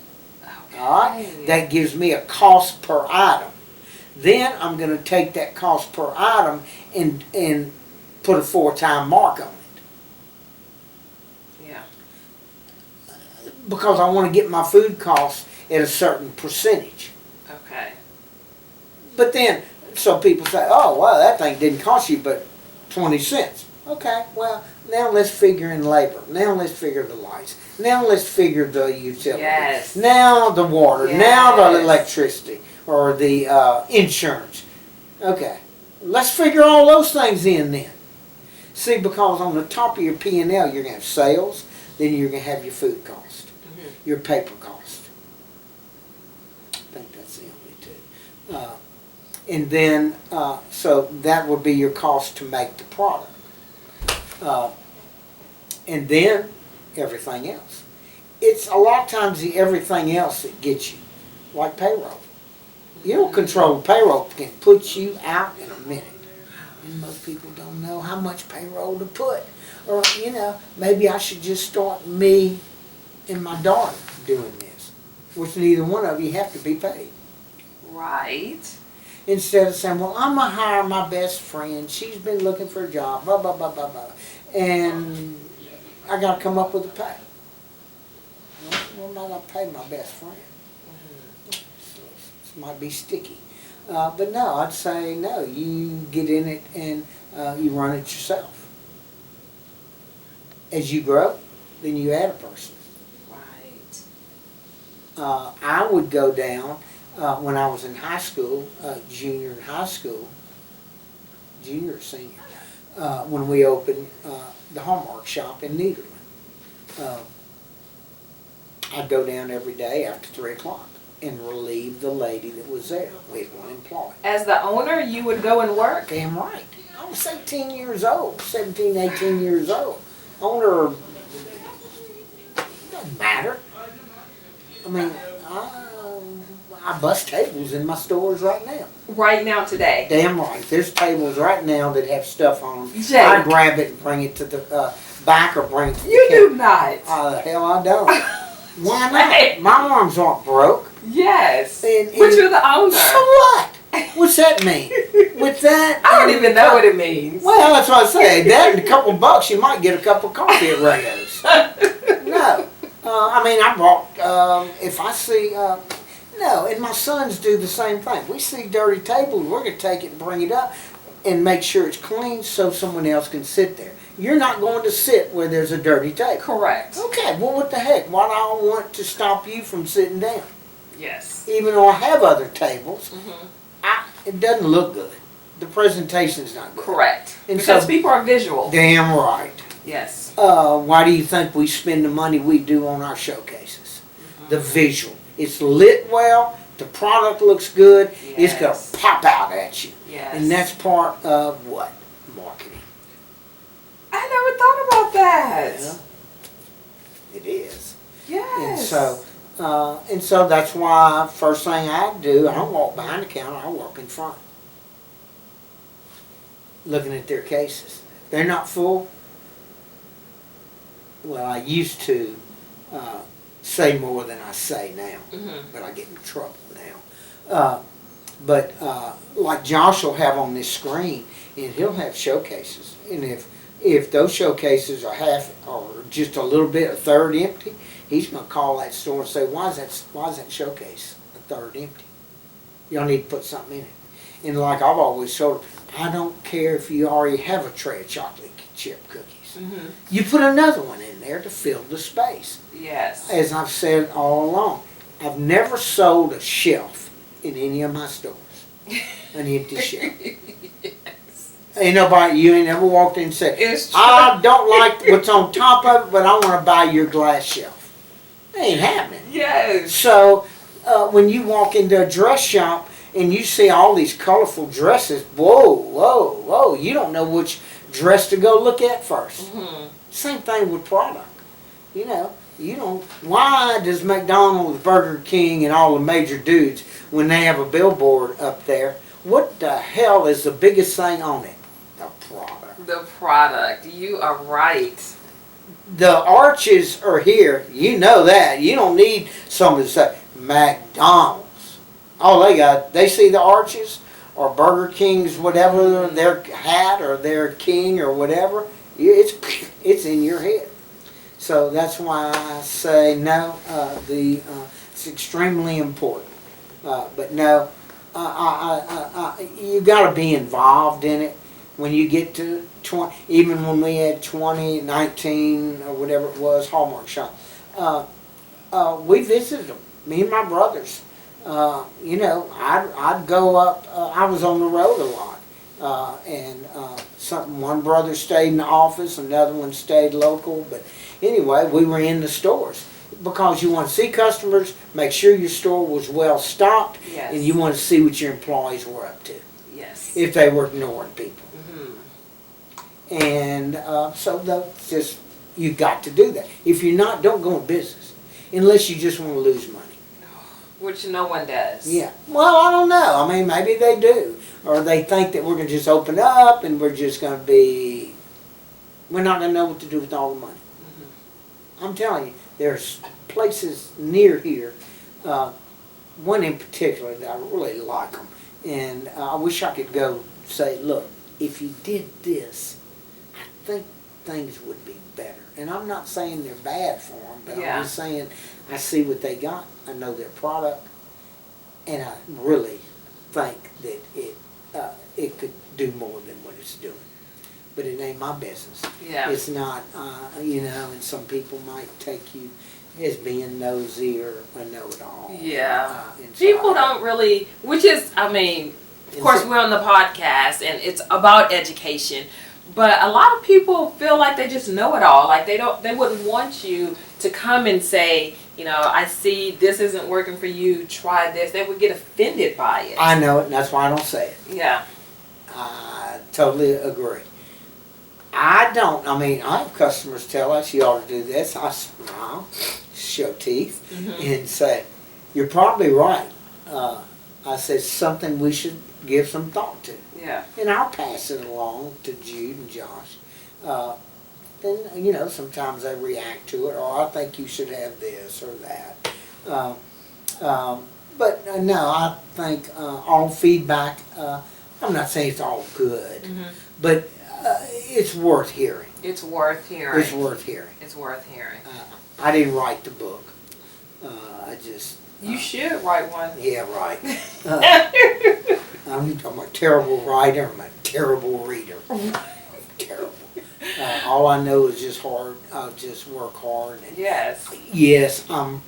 Speaker 2: Okay.
Speaker 3: All right? That gives me a cost per item. Then I'm going to take that cost per item and put a 4-time mark on it.
Speaker 2: Yeah.
Speaker 3: Because I want to get my food costs at a certain percentage.
Speaker 2: Okay.
Speaker 3: But then, so people say, oh, well, that thing didn't cost you but 20 cents. Okay, well, now let's figure in labor. Now let's figure the lights. Now let's figure the utility.
Speaker 2: Yes.
Speaker 3: Now the water.
Speaker 2: Yes.
Speaker 3: Now the electricity or the insurance. Okay, let's figure all those things in then. See, because on the top of your P&L, you're going to have sales, then you're going to have your food cost, your paper cost. I think that's the only two. And then, so that would be your cost to make the product. And then everything else. It's a lot of times the everything else that gets you, like payroll. You don't control payroll, can put you out in a minute. And most people don't know how much payroll to put. Or, maybe I should just start me and my daughter doing this. Which neither one of you have to be paid.
Speaker 2: Right.
Speaker 3: Instead of saying, well, I'm going to hire my best friend. She's been looking for a job, blah, blah, blah, blah, blah. And I got to come up with a pay. Well, I'm not going to pay my best friend. So this might be sticky. But no, I'd say no. You get in it and you run it yourself. As you grow, then you add a person.
Speaker 2: Right.
Speaker 3: I would go down when I was in high school, junior in high school, junior or senior, when we opened the Hallmark shop in Nederland. I'd go down every day after 3 o'clock and relieve the lady that was there. We had one employee.
Speaker 2: As the owner, you would go and work?
Speaker 3: Damn right. I was 18 years old, 17, 18 years old. Owner, doesn't matter. I mean, I bust tables in my stores right now.
Speaker 2: Right now, today?
Speaker 3: Damn right. There's tables right now that have stuff on them.
Speaker 2: Jake.
Speaker 3: I grab it and bring it to the back or bring it to the
Speaker 2: You
Speaker 3: counter.
Speaker 2: do not.
Speaker 3: Hell, I don't. Why not? My arms aren't broke.
Speaker 2: Yes.
Speaker 3: And
Speaker 2: But you're the owner.
Speaker 3: So what? What's that mean? With that,
Speaker 2: I don't even know what it means.
Speaker 3: Well, that's what I say. That and a couple bucks, you might get a cup of coffee at Rayo's. No. I mean, I bought, if I see, no, and my sons do the same thing. We see dirty tables, we're going to take it and bring it up and make sure it's clean so someone else can sit there. You're not going to sit where there's a dirty table.
Speaker 2: Correct.
Speaker 3: Okay, well, what the heck? Why do I want to stop you from sitting down?
Speaker 2: Yes.
Speaker 3: Even though I have other tables,
Speaker 2: Mm-hmm.
Speaker 3: it doesn't look good. The presentation's not good.
Speaker 2: Correct.
Speaker 3: And
Speaker 2: Because
Speaker 3: so-
Speaker 2: people are visual.
Speaker 3: Damn right.
Speaker 2: Yes.
Speaker 3: Why do you think we spend the money we do on our showcases? The visual. It's lit well, the product looks good, it's going
Speaker 2: Yes.
Speaker 3: to pop out at you.
Speaker 2: Yes.
Speaker 3: And that's part of what? Marketing.
Speaker 2: I never thought about that.
Speaker 3: Yeah. It is.
Speaker 2: Yes.
Speaker 3: And so that's why first thing I do, I don't walk behind the counter, I walk in front. Looking at their cases. They're not full. Well, I used to say more than I say now, but I get in trouble now. But like Josh will have on this screen, and he'll have showcases. And if those showcases are half or just a little bit, a third empty, he's going to call that store and say, why is that showcase a third empty? Y'all need to put something in it. And like I've always told him, I don't care if you already have a tray of chocolate chip cookies. You put another one in there to fill the space.
Speaker 2: Yes.
Speaker 3: As I've said all along, I've never sold a shelf in any of my stores. An empty shelf. Ain't nobody, you ain't never walked in and said,
Speaker 2: It's true.
Speaker 3: I don't like what's on top of it, but I want to buy your glass shelf. It ain't happening.
Speaker 2: Yes.
Speaker 3: So when you walk into a dress shop and you see all these colorful dresses, whoa, you don't know which dress to go look at first. Same thing with product. You know, why does McDonald's, Burger King, and all the major dudes, when they have a billboard up there, what the hell is the biggest thing on it? The product.
Speaker 2: The product. You are right.
Speaker 3: The arches are here. You know that. You don't need somebody to say, McDonald's. All they see the arches, or Burger King's whatever, their hat or their king or whatever, it's in your head. So that's why I say no, it's extremely important. But no, you got to be involved in it. When you get to 20, even when we had 20, 19, or whatever it was, Hallmark shop, we visited them, me and my brothers. I'd go up, I was on the road a lot. One brother stayed in the office, another one stayed local. But anyway, we were in the stores because you want to see customers, make sure your store was well stocked,
Speaker 2: Yes.
Speaker 3: and you want to see what your employees were up to,
Speaker 2: Yes.
Speaker 3: if they were ignoring people. And so that's just, you got to do that. If you're not, don't go in business unless you just want to lose money.
Speaker 2: Which no one does.
Speaker 3: Yeah. Well, I don't know. I mean, maybe they do. Or they think that we're going to just open up and we're just going to be, we're not going to know what to do with all the money. I'm telling you, there's places near here, one in particular that I really like them. And I wish I could go say, look, if you did this, I think things would be better. And I'm not saying they're bad for them, but
Speaker 2: Yeah.
Speaker 3: I'm just saying I see what they got. I know their product, and I really think that it could do more than what it's doing. But it ain't my business.
Speaker 2: Yeah.
Speaker 3: It's not, and some people might take you as being nosy or a know-it-all.
Speaker 2: Yeah.
Speaker 3: And so
Speaker 2: People
Speaker 3: I-
Speaker 2: don't really, which is, I mean, of
Speaker 3: Is
Speaker 2: course
Speaker 3: it-
Speaker 2: we're on the podcast and it's about education, but a lot of people feel like they just know it all. Like they wouldn't want you to come and say, I see this isn't working for you, try this. They would get offended by it.
Speaker 3: I know it, and that's why I don't say it.
Speaker 2: Yeah.
Speaker 3: I totally agree. I have customers tell us you ought to do this. I smile, show teeth, and say, you're probably right. I said, something we should give some thought to.
Speaker 2: Yeah.
Speaker 3: And I'll pass it along to Jude and Josh. And, sometimes they react to it, or I think you should have this or that. But no, I think all feedback, I'm not saying it's all good, but it's worth hearing.
Speaker 2: It's worth hearing.
Speaker 3: It's worth hearing.
Speaker 2: It's worth hearing.
Speaker 3: I didn't write the book. I just.
Speaker 2: You should write one.
Speaker 3: Yeah, right. I'm a terrible writer. I'm a terrible reader. Terrible. All I know is just hard. I'll just work hard. And
Speaker 2: Yes.
Speaker 3: yes, I'm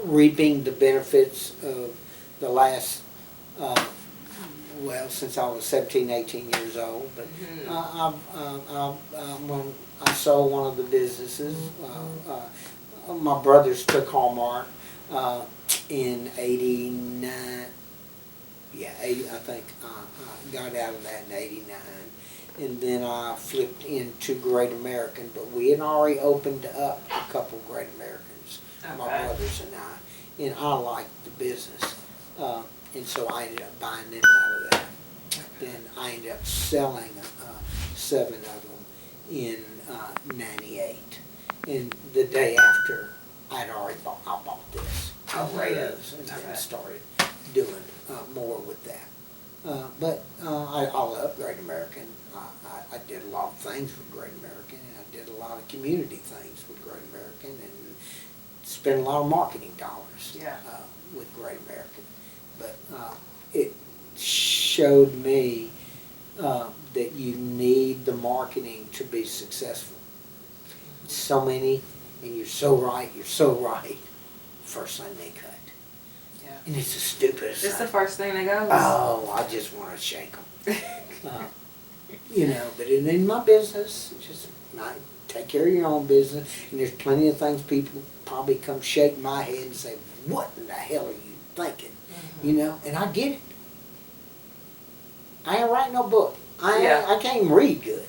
Speaker 3: reaping the benefits of the last, since I was 17, 18 years old. But when I sold one of the businesses, my brothers took Hallmark in 89. Yeah, 80, I think I got out of that in 89. And then I flipped into Great American, but we had already opened up a couple Great Americans, my brothers and I. And I liked the business. And so I ended up buying them out of that. Then I ended up selling 7 of them in 98. And the day after, I bought this, Rayos, and then started doing more with that. But I love Great American. I did a lot of things with Great American, and I did a lot of community things with Great American, and spent a lot of marketing dollars with Great American. But it showed me that you need the marketing to be successful. So many, and you're so right, first thing they cut.
Speaker 2: Yeah.
Speaker 3: And it's the stupidest
Speaker 2: It's
Speaker 3: thing.
Speaker 2: the first thing that goes.
Speaker 3: Oh, I just want to shake them. But in my business, just take care of your own business. And there's plenty of things people probably come shake my head and say, what in the hell are you thinking? And I get it. I ain't writing no book. I can't even read good.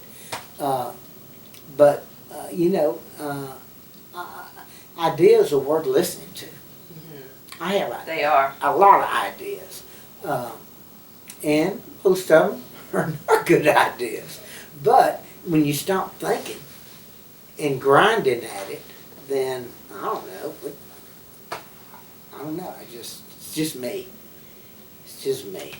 Speaker 3: But ideas are worth listening to. I have
Speaker 2: They are.
Speaker 3: a lot of ideas. And most of them are not good ideas. But when you stop thinking and grinding at it, then I don't know. It's just me. It's just me.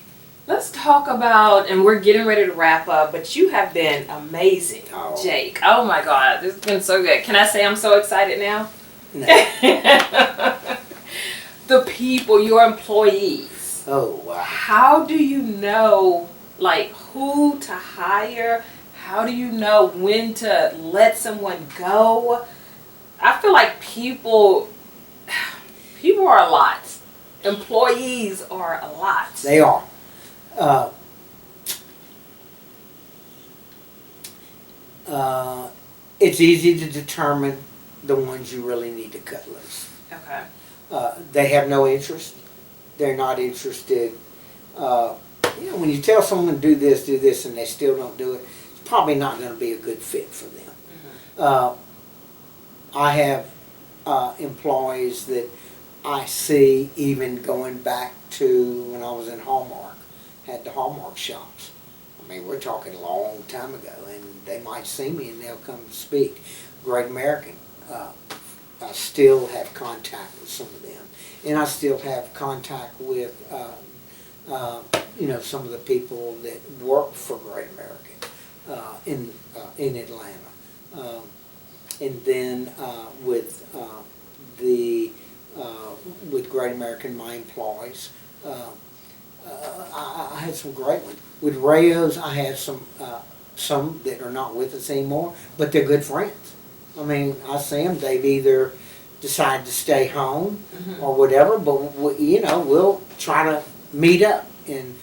Speaker 2: Let's talk about, and we're getting ready to wrap up, but you have been amazing, Jake. Oh my God, this has been so good. Can I say I'm so excited now?
Speaker 3: No.
Speaker 2: The people, your employees.
Speaker 3: Oh, wow.
Speaker 2: How do you know, who to hire? How do you know when to let someone go? I feel like people are a lot. Employees are a lot.
Speaker 3: They are. It's easy to determine the ones you really need to cut loose.
Speaker 2: Okay.
Speaker 3: They have no interest. They're not interested. When you tell someone to do this, and they still don't do it, it's probably not going to be a good fit for them. I have employees that I see even going back to when I was in Hallmark, had the Hallmark shops. I mean, we're talking a long time ago, and they might see me and they'll come speak. Great American, I still have contact with some of them, and I still have contact with some of the people that work for Great American in Atlanta, and then with Great American, my employees. I had some great ones. With Rayos, I have some that are not with us anymore, but they're good friends. I mean, I see them. They've either decided to stay home or whatever, but we'll try to meet up and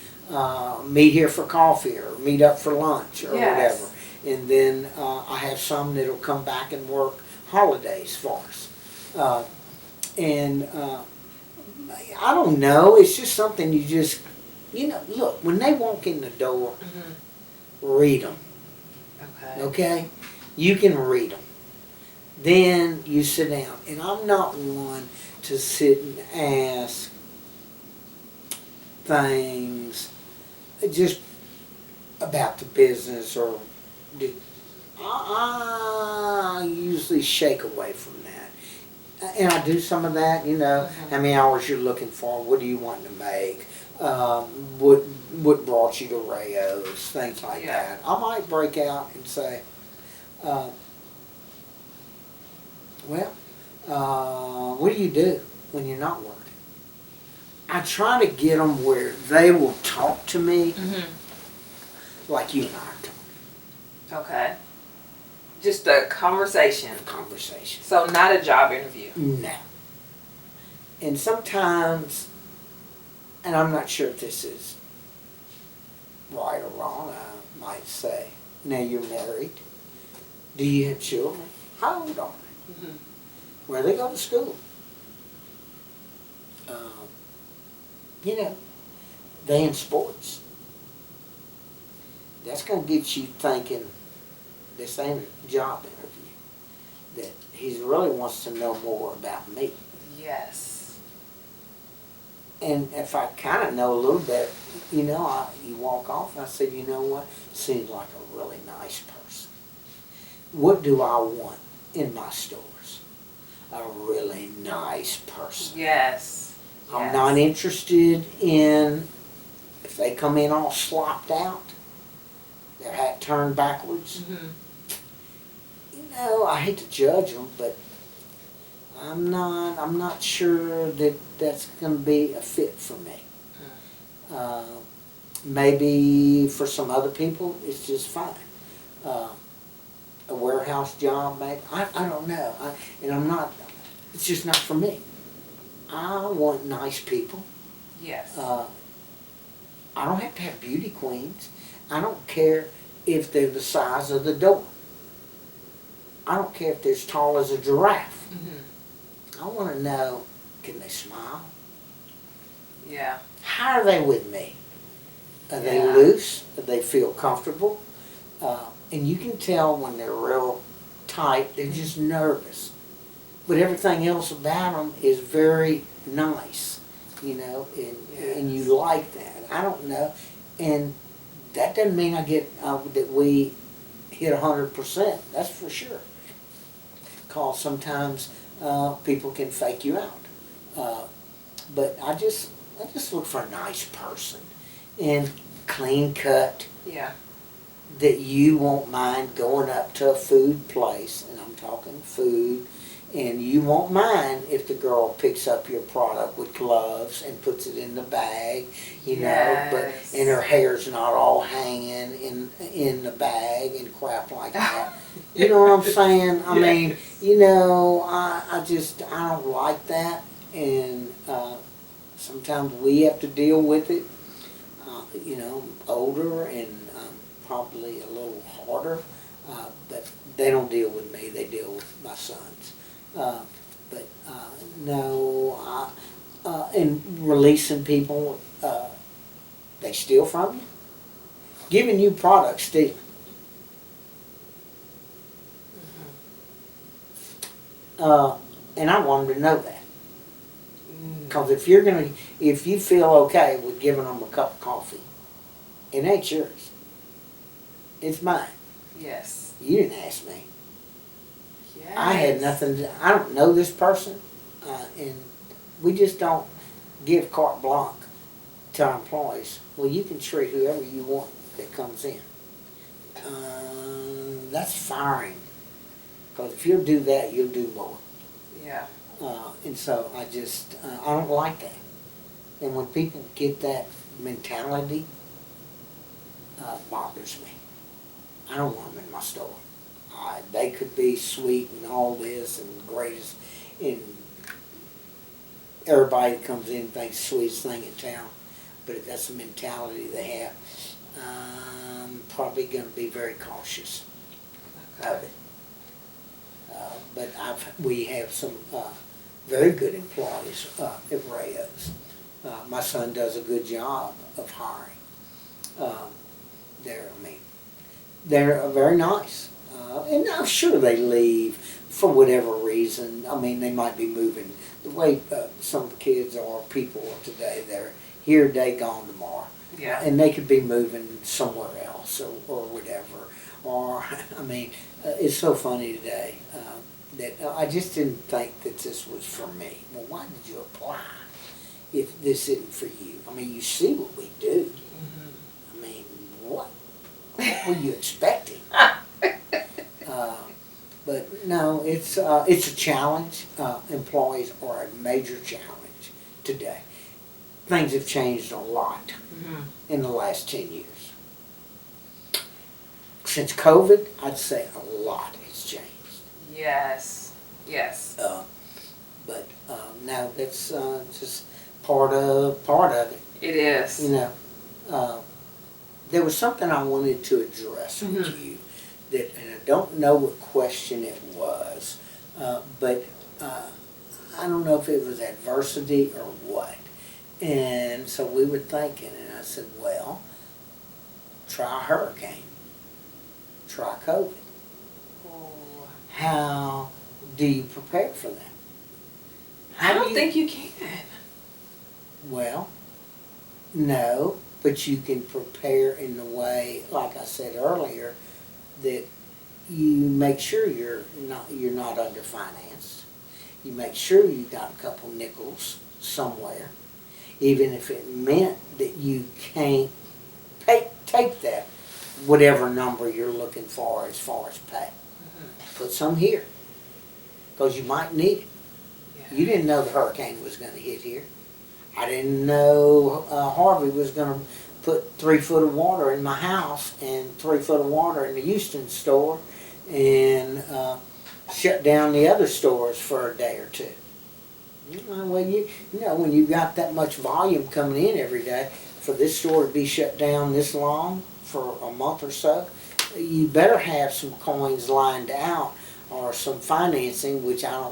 Speaker 3: meet here for coffee or meet up for lunch or whatever. And then I have some that'll come back and work holidays for us. I don't know. It's just something you just, look, when they walk in the door, read them. Okay? You can read them. Then you sit down. And I'm not one to sit and ask things just about the business or I usually shake away from that. And I do some of that, how many hours you're looking for, what do you want to make, what brought you to Rayo's, things like
Speaker 2: Yeah.
Speaker 3: that. I might break out and say, what do you do when you're not working? I try to get them where they will talk to me like you and I are talking.
Speaker 2: Okay. Just a conversation.
Speaker 3: Conversation.
Speaker 2: So not a job interview.
Speaker 3: No. And sometimes, and I'm not sure if this is right or wrong, I might say, now you're married. Do you have children? How old are they? Where they go to school? They in sports. That's going to get you thinking this ain't a job interview. That he really wants to know more about me.
Speaker 2: Yes.
Speaker 3: And if I kind of know a little bit, you walk off and I said, you know what? Seems like a really nice person. What do I want in my stores? A really nice person.
Speaker 2: Yes.
Speaker 3: I'm not interested in if they come in all slopped out, their hat turned backwards. I hate to judge them, but I'm not sure that that's going to be a fit for me. Maybe for some other people, it's just fine. A warehouse job, maybe. I don't know. It's just not for me. I want nice people.
Speaker 2: Yes.
Speaker 3: I don't have to have beauty queens. I don't care if they're the size of the door. I don't care if they're as tall as a giraffe. I want to know, can they smile?
Speaker 2: Yeah.
Speaker 3: How are they with me? Are they
Speaker 2: Yeah.
Speaker 3: loose? Do they feel comfortable? And you can tell when they're real tight, they're just nervous. But everything else about them is very nice, and you like that. I don't know. And that doesn't mean that we hit 100%, that's for sure. Because sometimes people can fake you out. But I just look for a nice person and clean cut.
Speaker 2: Yeah.
Speaker 3: That you won't mind going up to a food place, and I'm talking food, and you won't mind if the girl picks up your product with gloves and puts it in the bag,
Speaker 2: Yes.
Speaker 3: and her hair's not all hanging in the bag and crap like that. You know what I'm saying? I mean, I don't like that, and sometimes we have to deal with it. Older and probably a little harder, but they don't deal with me, they deal with my sons. And releasing people, they steal from you. Giving you products, stealing. And I want them to know that. Because if you feel okay with giving them a cup of coffee, it ain't yours. It's mine.
Speaker 2: Yes.
Speaker 3: You didn't ask me.
Speaker 2: Yes.
Speaker 3: I had nothing I don't know this person, and we just don't give carte blanche to our employees. Well, you can treat whoever you want that comes in. That's firing. Because if you'll do that, you'll do more.
Speaker 2: Yeah.
Speaker 3: And so I don't like that. And when people get that mentality, bothers me. I don't want them in my store. They could be sweet and all this and greatest, and everybody that comes in thinks sweetest thing in town. But if that's the mentality they have, I'm probably going to be very cautious of it. But we have some very good employees at Rayo's. My son does a good job of hiring. They're very nice. And I'm sure they leave for whatever reason. I mean, they might be moving. The way some kids are, people are today, they're here today, gone tomorrow.
Speaker 2: Yeah.
Speaker 3: And they could be moving somewhere else or whatever. Or, I mean, it's so funny today that I just didn't think that this was for me. Well, why did you apply if this isn't for you? I mean, you see what we do. I mean, what were you expecting? But no, it's a challenge. Employees are a major challenge today. Things have changed a lot in the last 10 years. Since COVID, I'd say a lot has changed.
Speaker 2: Yes. Yes.
Speaker 3: But no, that's just part of it.
Speaker 2: It is.
Speaker 3: You know, there was something I wanted to address with you that, and I don't know what question it was, but I don't know if it was adversity or what. And so we were thinking, and I said, well, try a hurricane, try COVID.
Speaker 2: Oh.
Speaker 3: How do you prepare for that?
Speaker 2: I don't think you can.
Speaker 3: Well, no, but you can prepare in the way, like I said earlier, that you make sure you're not underfinanced. You make sure you got a couple nickels somewhere, even if it meant that you can't take that whatever number you're looking for as far as pay. Put some here, because you might need it.
Speaker 2: Yeah.
Speaker 3: You didn't know the hurricane was going to hit here. I didn't know Harvey was going to put 3 foot of water in my house and 3 foot of water in the Houston store and shut down the other stores for a day or two. Well, you know, when you've got that much volume coming in every day, for this store to be shut down this long for a month or so, you better have some coins lined out or some financing, which I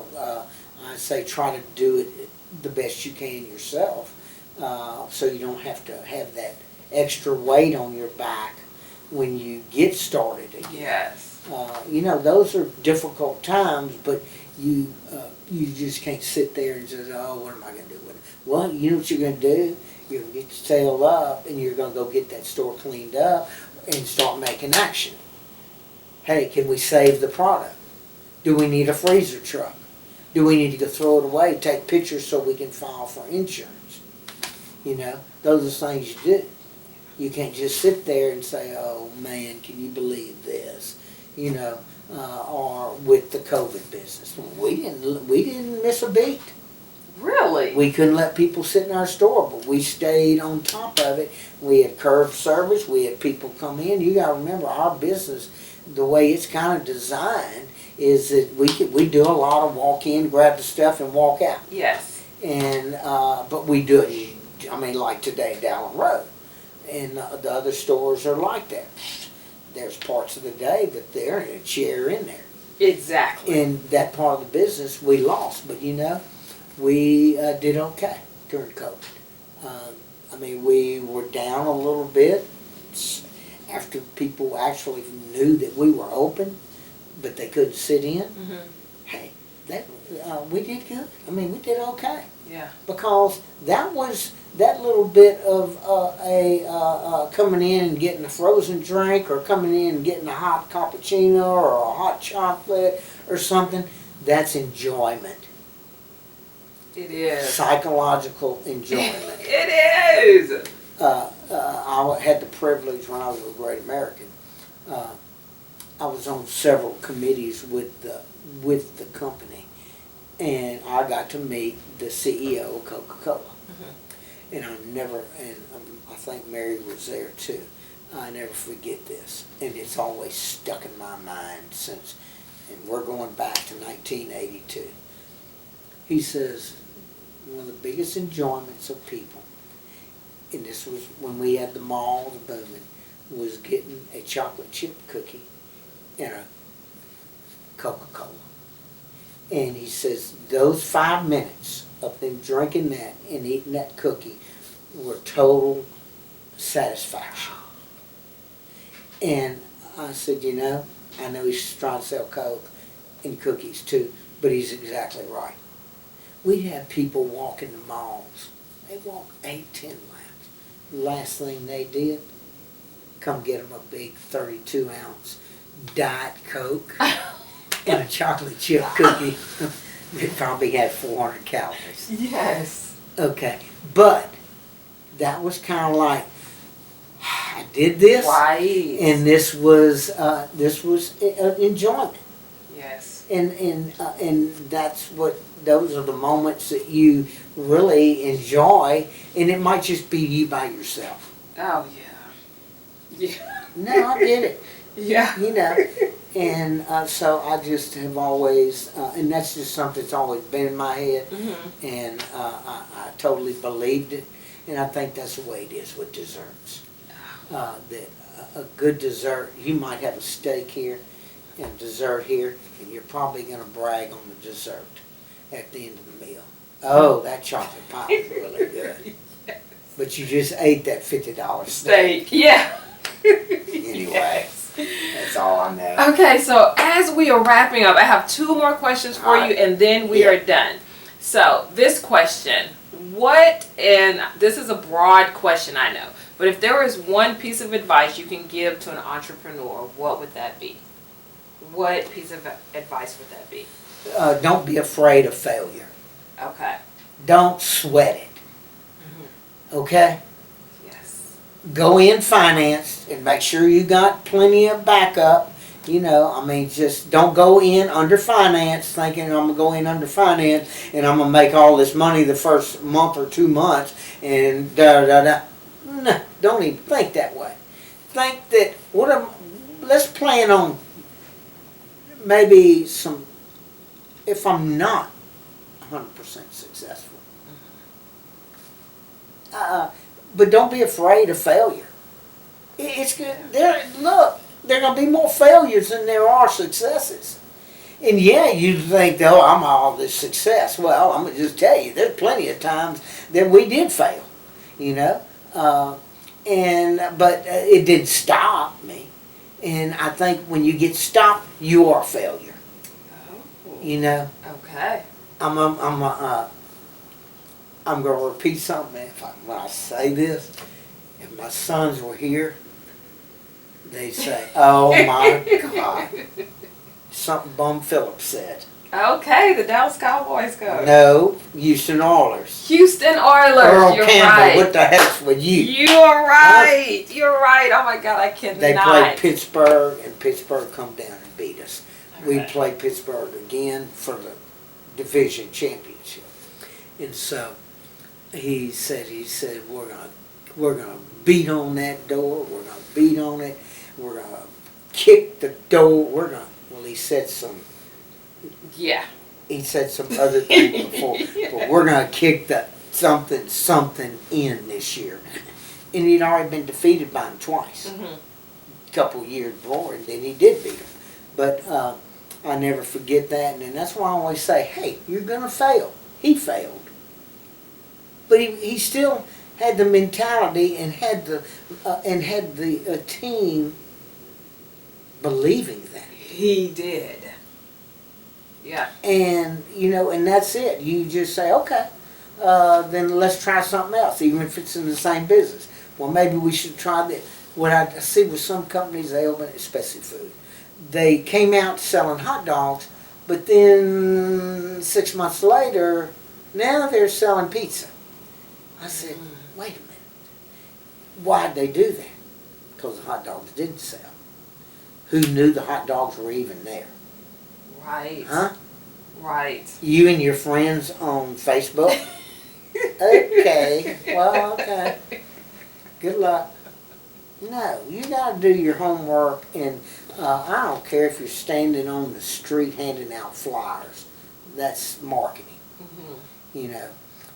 Speaker 3: say try to do it the best you can yourself, so you don't have to have that extra weight on your back when you get started again.
Speaker 2: Yes.
Speaker 3: You know, those are difficult times, but you just can't sit there and just, oh, what am I going to do with it? Well, you know what you're going to do? You're going to get sailed up, and you're going to go get that store cleaned up and start making action. Hey, can we save the product? Do we need a freezer truck? Do we need to go throw it away, take pictures so we can file for insurance? You know, those are things you do. You can't just sit there and say, oh man, can you believe this? You know, or with the COVID business. We didn't miss a beat.
Speaker 2: Really?
Speaker 3: We couldn't let people sit in our store, but we stayed on top of it. We had curb service. We had people come in. You got to remember, our business, the way it's kind of designed, is that we do a lot of walk in, grab the stuff, and walk out.
Speaker 2: Yes.
Speaker 3: And but we do it. I mean, like today, down the road, and the other stores are like that. There's parts of the day that they're in a chair in there.
Speaker 2: Exactly.
Speaker 3: In that part of the business, we lost, but you know, we did okay during COVID. I mean, we were down a little bit after people actually knew that we were open, but they couldn't sit in. Hey, we did good. I mean, we did okay.
Speaker 2: Yeah.
Speaker 3: Because that was that little bit of coming in and getting a frozen drink, or coming in and getting a hot cappuccino or a hot chocolate or something. That's enjoyment.
Speaker 2: It is.
Speaker 3: Psychological enjoyment.
Speaker 2: It is.
Speaker 3: I had the privilege when I was with Great American. I was on several committees with the company, and I got to meet the CEO of Coca-Cola. And I think Mary was there too. I never forget this, and it's always stuck in my mind since, and we're going back to 1982. He says, one of the biggest enjoyments of people, and this was when we had the mall, the booming, was getting a chocolate chip cookie and a Coca-Cola. And he says those 5 minutes of them drinking that and eating that cookie were total satisfaction. And I said, you know, I know he's trying to sell Coke and cookies too, but he's exactly right. We'd have people walk in the malls. They walk 8, 10 laps. The last thing they did, come get them a big 32-ounce Diet Coke and a chocolate chip cookie that probably had 400 calories.
Speaker 2: Yes.
Speaker 3: Okay, but that was kind of like, I did this,
Speaker 2: Right.
Speaker 3: and this was enjoyment,
Speaker 2: Yes.
Speaker 3: and that's what, those are the moments that you really enjoy, and it might just be you by yourself.
Speaker 2: Oh yeah. Yeah.
Speaker 3: No, I get it.
Speaker 2: Yeah.
Speaker 3: You know, and so I just have always, and that's just something that's always been in my head, and I totally believed it, and I think that's the way it is with desserts. That a good dessert, you might have a steak here and dessert here, and you're probably going to brag on the dessert at the end of the meal. Oh, that chocolate pie is really good.
Speaker 2: Yes.
Speaker 3: But you just ate that $50
Speaker 2: Steak. Yeah.
Speaker 3: Anyway.
Speaker 2: Yes.
Speaker 3: That's all I know.
Speaker 2: Okay, so as we are wrapping up, I have 2 more questions for you, and then we are done. So this question, and this is a broad question, I know, but if there was one piece of advice you can give to an entrepreneur, what would that be? What piece of advice would that be?
Speaker 3: Don't be afraid of failure.
Speaker 2: Okay.
Speaker 3: Don't sweat it. Okay?
Speaker 2: Yes.
Speaker 3: Go in financed and make sure you got plenty of backup. You know, I mean, just don't go in under finance thinking I'm going to go in under finance and I'm going to make all this money the first month or 2 months and da-da-da. No, don't even think that way. Think that, let's plan on maybe some, if I'm not 100% successful. But don't be afraid of failure. It's good. Look, there are going to be more failures than there are successes. And yeah, you think, oh, I'm all this success. Well, I'm going to just tell you, there's plenty of times that we did fail, you know. But it didn't stop me. And I think when you get stopped, you are a failure.
Speaker 2: Oh.
Speaker 3: You know.
Speaker 2: Okay.
Speaker 3: I'm going to repeat something. When I say this, if my sons were here, they'd say, "Oh my God!" Something Bum Phillips said.
Speaker 2: Okay, the Dallas Cowboys go.
Speaker 3: No, Houston Oilers.
Speaker 2: Houston Oilers.
Speaker 3: Earl
Speaker 2: You're
Speaker 3: Campbell,
Speaker 2: right.
Speaker 3: what the heck's with you?
Speaker 2: You're right. You're right. Oh my God, I cannot.
Speaker 3: They played Pittsburgh, and Pittsburgh come down and beat us. We
Speaker 2: Okay.
Speaker 3: played Pittsburgh again for the division championship, and so he said, we're gonna beat on that door. We're gonna beat on it. We're gonna kick the door. He said some.
Speaker 2: Yeah.
Speaker 3: He said some other things before, but we're gonna kick the something in this year. And he'd already been defeated by him twice, a couple of years before, and then he did beat him. But I never forget that, and that's why I always say, hey, you're gonna fail. He failed, but he still had the mentality and had the team believing that.
Speaker 2: He did. Yeah.
Speaker 3: And, you know, and that's it. You just say, okay, then let's try something else, even if it's in the same business. Well, maybe we should try this. What I see with some companies, they open, especially food, they came out selling hot dogs, but then 6 months later, now they're selling pizza. I said, wait a minute. Why'd they do that? Because the hot dogs didn't sell. Who knew the hot dogs were even there?
Speaker 2: Right.
Speaker 3: Huh?
Speaker 2: Right.
Speaker 3: You and your friends on Facebook? Okay. Well, okay. Good luck. No, you got to do your homework, and I don't care if you're standing on the street handing out flyers. That's marketing. You know,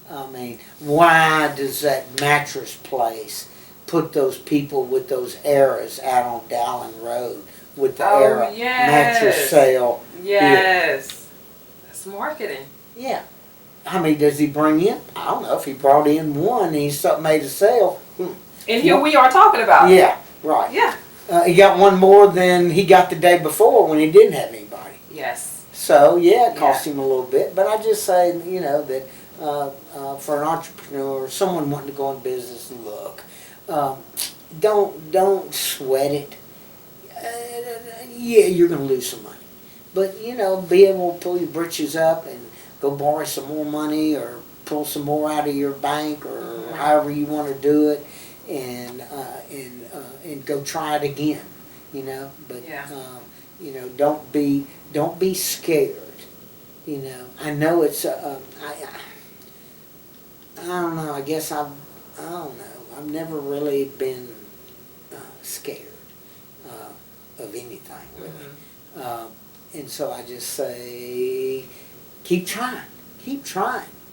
Speaker 3: I mean, why does that mattress place put those people with those arrows out on Dowling Road with the arrow mattress sale?
Speaker 2: Yes. That's marketing.
Speaker 3: Yeah. How many does he bring in? I don't know. If he brought in one and he made a sale.
Speaker 2: And here we are talking about it.
Speaker 3: Yeah, right.
Speaker 2: Yeah.
Speaker 3: He got one more than he got the day before when he didn't have anybody.
Speaker 2: Yes.
Speaker 3: So, yeah, it cost him a little bit. But I just say, you know, that for an entrepreneur, someone wanting to go in business, and look, don't sweat it. Yeah, you're going to lose some money. But, you know, be able to pull your britches up and go borrow some more money or pull some more out of your bank, or however you want to do it, and go try it again. You know, but you know, don't be scared. You know, I know it's I don't know. I guess I don't know. I've never really been scared of anything really, and so I just say, keep trying,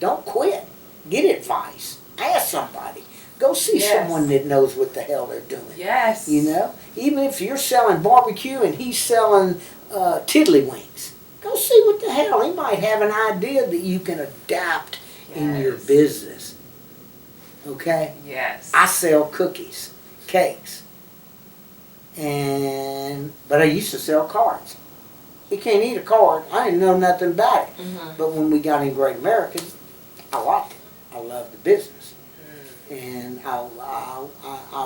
Speaker 3: don't quit. Get advice. Ask somebody. Go see someone that knows what the hell they're doing.
Speaker 2: Yes.
Speaker 3: You know, even if you're selling barbecue and he's selling tiddlywinks, go see what the hell. He might have an idea that you can adapt in your business. Okay?
Speaker 2: Yes.
Speaker 3: I sell cookies, cakes, but I used to sell cards. You can't eat a card. I didn't know nothing about it. But when we got in Great American, I liked it. I loved the business. And I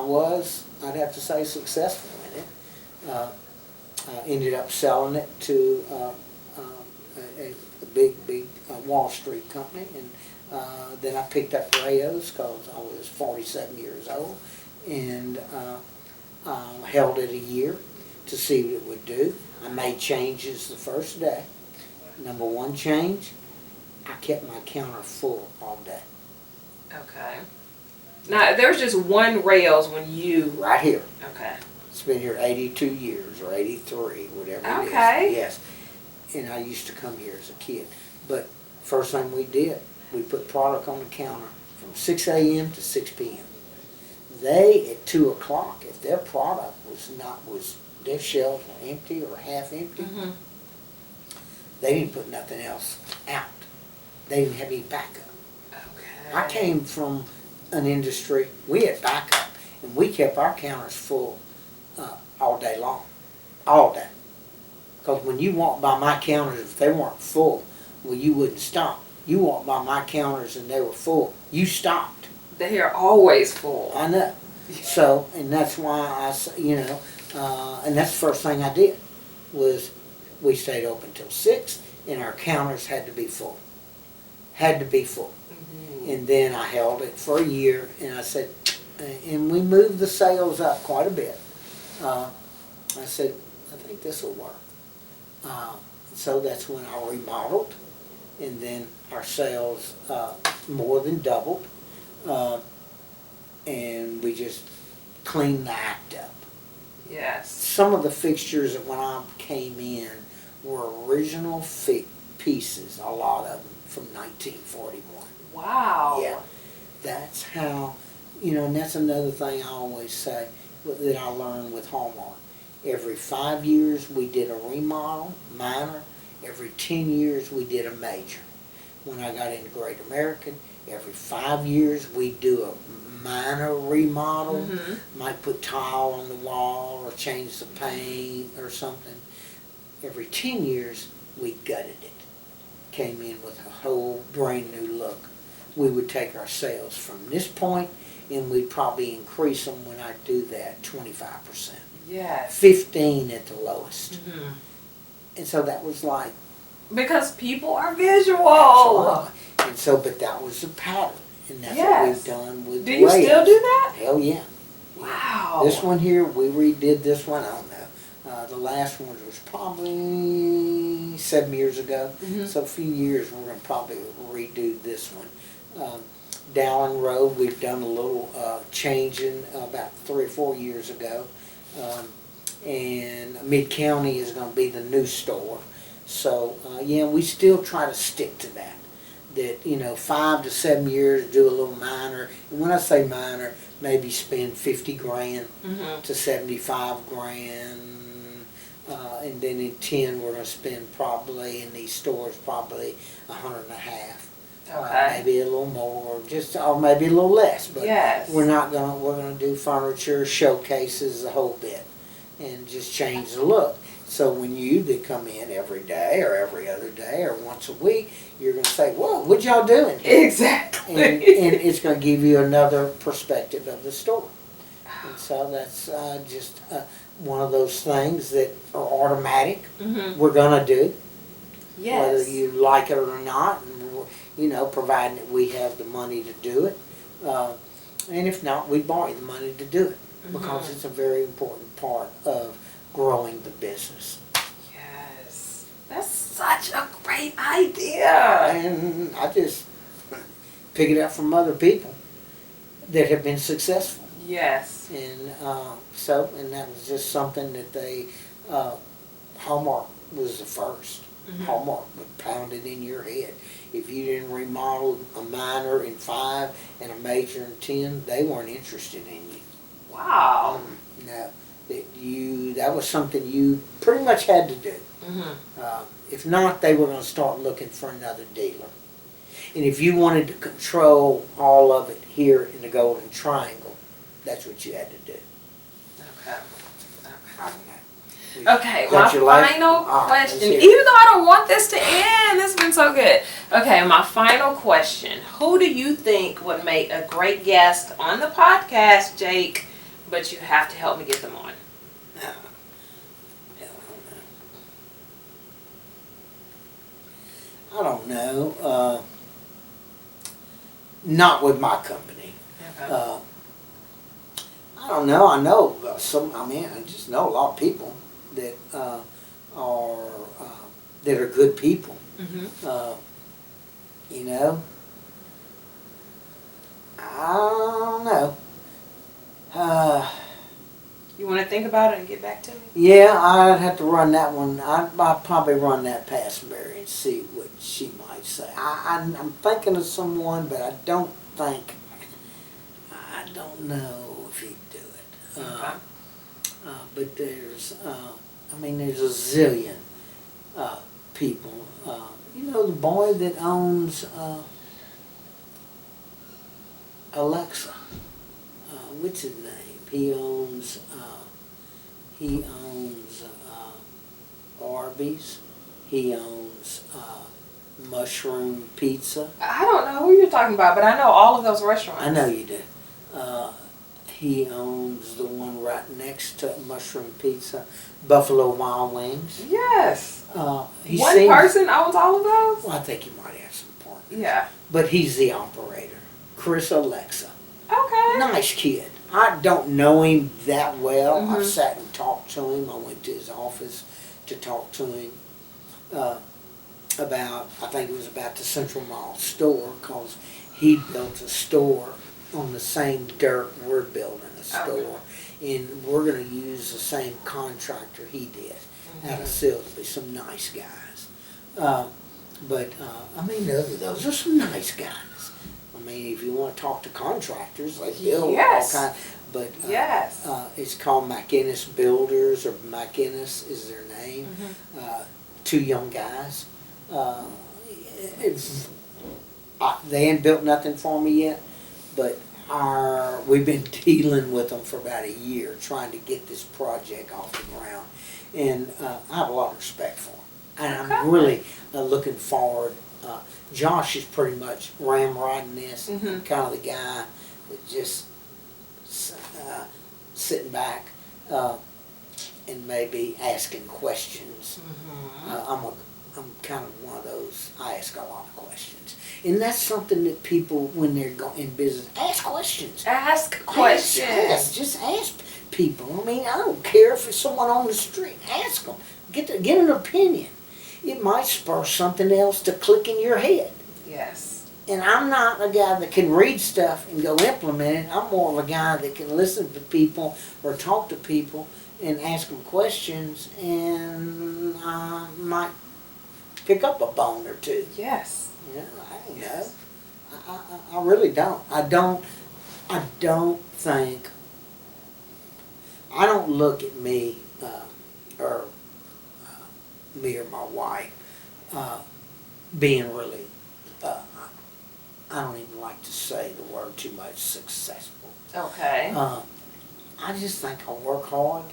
Speaker 3: was, I'd have to say, successful in it. I ended up selling it to a big Wall Street company, and then I picked up Rayo's because I was 47 years old, and held it a year to see what it would do. I made changes the first day. Number one change, I kept my counter full all day.
Speaker 2: Okay. Now, there's just one Rails when you...
Speaker 3: Right here.
Speaker 2: Okay.
Speaker 3: It's been here 82 years, or 83, whatever it is.
Speaker 2: Okay.
Speaker 3: Yes. And I used to come here as a kid. But first thing we did, we put product on the counter from 6 a.m. to 6 p.m. They, at 2 o'clock, if their product was their shelves were empty or half empty, they didn't put nothing else out. They didn't have any backup.
Speaker 2: Okay.
Speaker 3: I came from an industry, we had backup, and we kept our counters full all day long. All day. Because when you walked by my counters, if they weren't full, well, you wouldn't stop. You walked by my counters and they were full, you stopped.
Speaker 2: They are always full.
Speaker 3: I know. So, and that's why you know, and that's the first thing I did, was we stayed open till 6, and our counters had to be full. Had to be full. And then I held it for a year, and I said, and we moved the sales up quite a bit. I said, I think this will work. So that's when I remodeled, and then our sales more than doubled, and we just cleaned the act up.
Speaker 2: Yes.
Speaker 3: Some of the fixtures that when I came in were original pieces, a lot of them from 1941.
Speaker 2: Wow.
Speaker 3: Yeah, that's how, you know, and that's another thing I always say that I learned with Hallmark. Every 5 years we did a remodel, minor. Every 10 years we did a major. When I got into Great American, every 5 years we do a minor remodel. Might put tile on the wall or change the paint or something. Every 10 years we gutted it. Came in with a whole brand new look. We would take our sales from this point, and we'd probably increase them when I do that 25%.
Speaker 2: Yes.
Speaker 3: 15 at the lowest. And so that was like...
Speaker 2: Because people are visual.
Speaker 3: And so, but that was the pattern. And that's what we've done with
Speaker 2: Do you still do that?
Speaker 3: Hell yeah.
Speaker 2: Wow.
Speaker 3: This one here, we redid this one, I don't know. The last one was probably 7 years ago. So a few years we're going to probably redo this one. Dowling Road, we've done a little changing about 3 or 4 years ago. And Mid-County is going to be the new store. So, yeah, we still try to stick to that. That, you know, 5 to 7 years, do a little minor. And when I say minor, maybe spend 50 grand to 75 grand. And then in 10, we're going to spend probably, in these stores, probably $150,000.
Speaker 2: Okay.
Speaker 3: Maybe a little more, or maybe a little less. But we're going to do furniture, showcases, the whole bit. And just change the look. So when you come in every day or every other day or once a week, you're going to say, whoa, what y'all doing here?
Speaker 2: Exactly.
Speaker 3: And it's going to give you another perspective of the store. And so that's just one of those things that are automatic. We're going to do.
Speaker 2: Yes.
Speaker 3: whether you like it or not, and, you know, providing that we have the money to do it. And if not, we borrow the money to do it, because it's a very important part of growing the business.
Speaker 2: Yes. That's such a great idea.
Speaker 3: And I just pick it up from other people that have been successful.
Speaker 2: Yes.
Speaker 3: And and that was just something that they, Hallmark was the first. Hallmark would pound it in your head. If you didn't remodel a minor in 5 and a major in 10, they weren't interested in you.
Speaker 2: Wow.
Speaker 3: No, that was something you pretty much had to do. If not, they were going to start looking for another dealer. And if you wanted to control all of it here in the Golden Triangle, that's what you had to do.
Speaker 2: Okay.
Speaker 3: Okay.
Speaker 2: Okay, my
Speaker 3: Got your last-
Speaker 2: final
Speaker 3: all right,
Speaker 2: question,
Speaker 3: let's hear it.
Speaker 2: even though I don't want this to end, this has been so good. Okay, my final question. Who do you think would make a great guest on the podcast, Jake? But you have to help me get them on.
Speaker 3: I don't know. Not with my company.
Speaker 2: Okay.
Speaker 3: I don't know. I know I just know a lot of people that are good people. You know, I don't know.
Speaker 2: You want to think about it and get back to me?
Speaker 3: Yeah, I'd have to run that one. I'd probably run that past Mary and see what she might say. I'm thinking of someone, but I don't know if he'd do it.
Speaker 2: Okay.
Speaker 3: But there's a zillion people. You know, the boy that owns Alexa. What's his name? He owns Arby's. He owns Mushroom Pizza.
Speaker 2: I don't know who you're talking about, but I know all of those restaurants.
Speaker 3: I know you do. He owns the one right next to Mushroom Pizza, Buffalo Wild Wings.
Speaker 2: Yes.
Speaker 3: One
Speaker 2: Person owns all of those?
Speaker 3: Well, I think he might have some partners.
Speaker 2: Yeah.
Speaker 3: But he's the operator. Chris Alexa.
Speaker 2: Okay.
Speaker 3: Nice kid. I don't know him that well. I've sat and talked to him. I went to his office to talk to him I think it was about the Central Mall store, because he built a store on the same dirt we're building a store. And we're going to use the same contractor he did out of Silsbee, some nice guys. Those are some nice guys. I mean, if you want to talk to contractors, they build all kinds. But it's called McInnes Builders, or McInnes is their name. 2 young guys. They ain't built nothing for me yet, but we've been dealing with them for about a year, trying to get this project off the ground. And I have a lot of respect for them. And I'm really looking forward. Josh is pretty much ramrodding this, kind of the guy that just sitting back and maybe asking questions. I'm kind of one of those. I ask a lot of questions, and that's something that people, when they're in business, ask questions.
Speaker 2: Ask questions.
Speaker 3: Just ask people. I mean, I don't care if it's someone on the street. Ask them. Get an opinion. It might spur something else to click in your head.
Speaker 2: Yes.
Speaker 3: And I'm not a guy that can read stuff and go implement it. I'm more of a guy that can listen to people or talk to people and ask them questions, and might pick up a bone or two.
Speaker 2: Yes.
Speaker 3: You know, I don't know. I really don't. I don't think. I don't look at me or me or my wife being really. I don't even like to say the word too much, successful.
Speaker 2: Okay.
Speaker 3: I just think I work hard,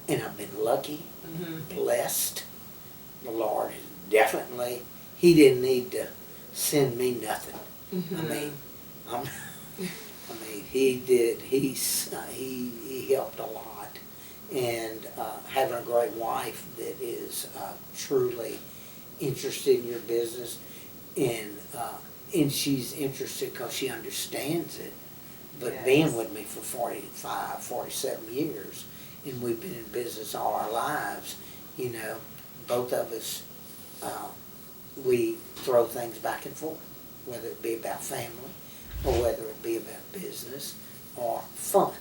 Speaker 3: and I've been lucky, blessed. The Lord has definitely, He didn't need to send me nothing. He did. He helped a lot, and having a great wife that is truly interested in your business, and she's interested because she understands it. But
Speaker 2: Yes.
Speaker 3: being with me for 45, 47 years, and we've been in business all our lives, you know, both of us, we throw things back and forth, whether it be about family or whether it be about business or fun.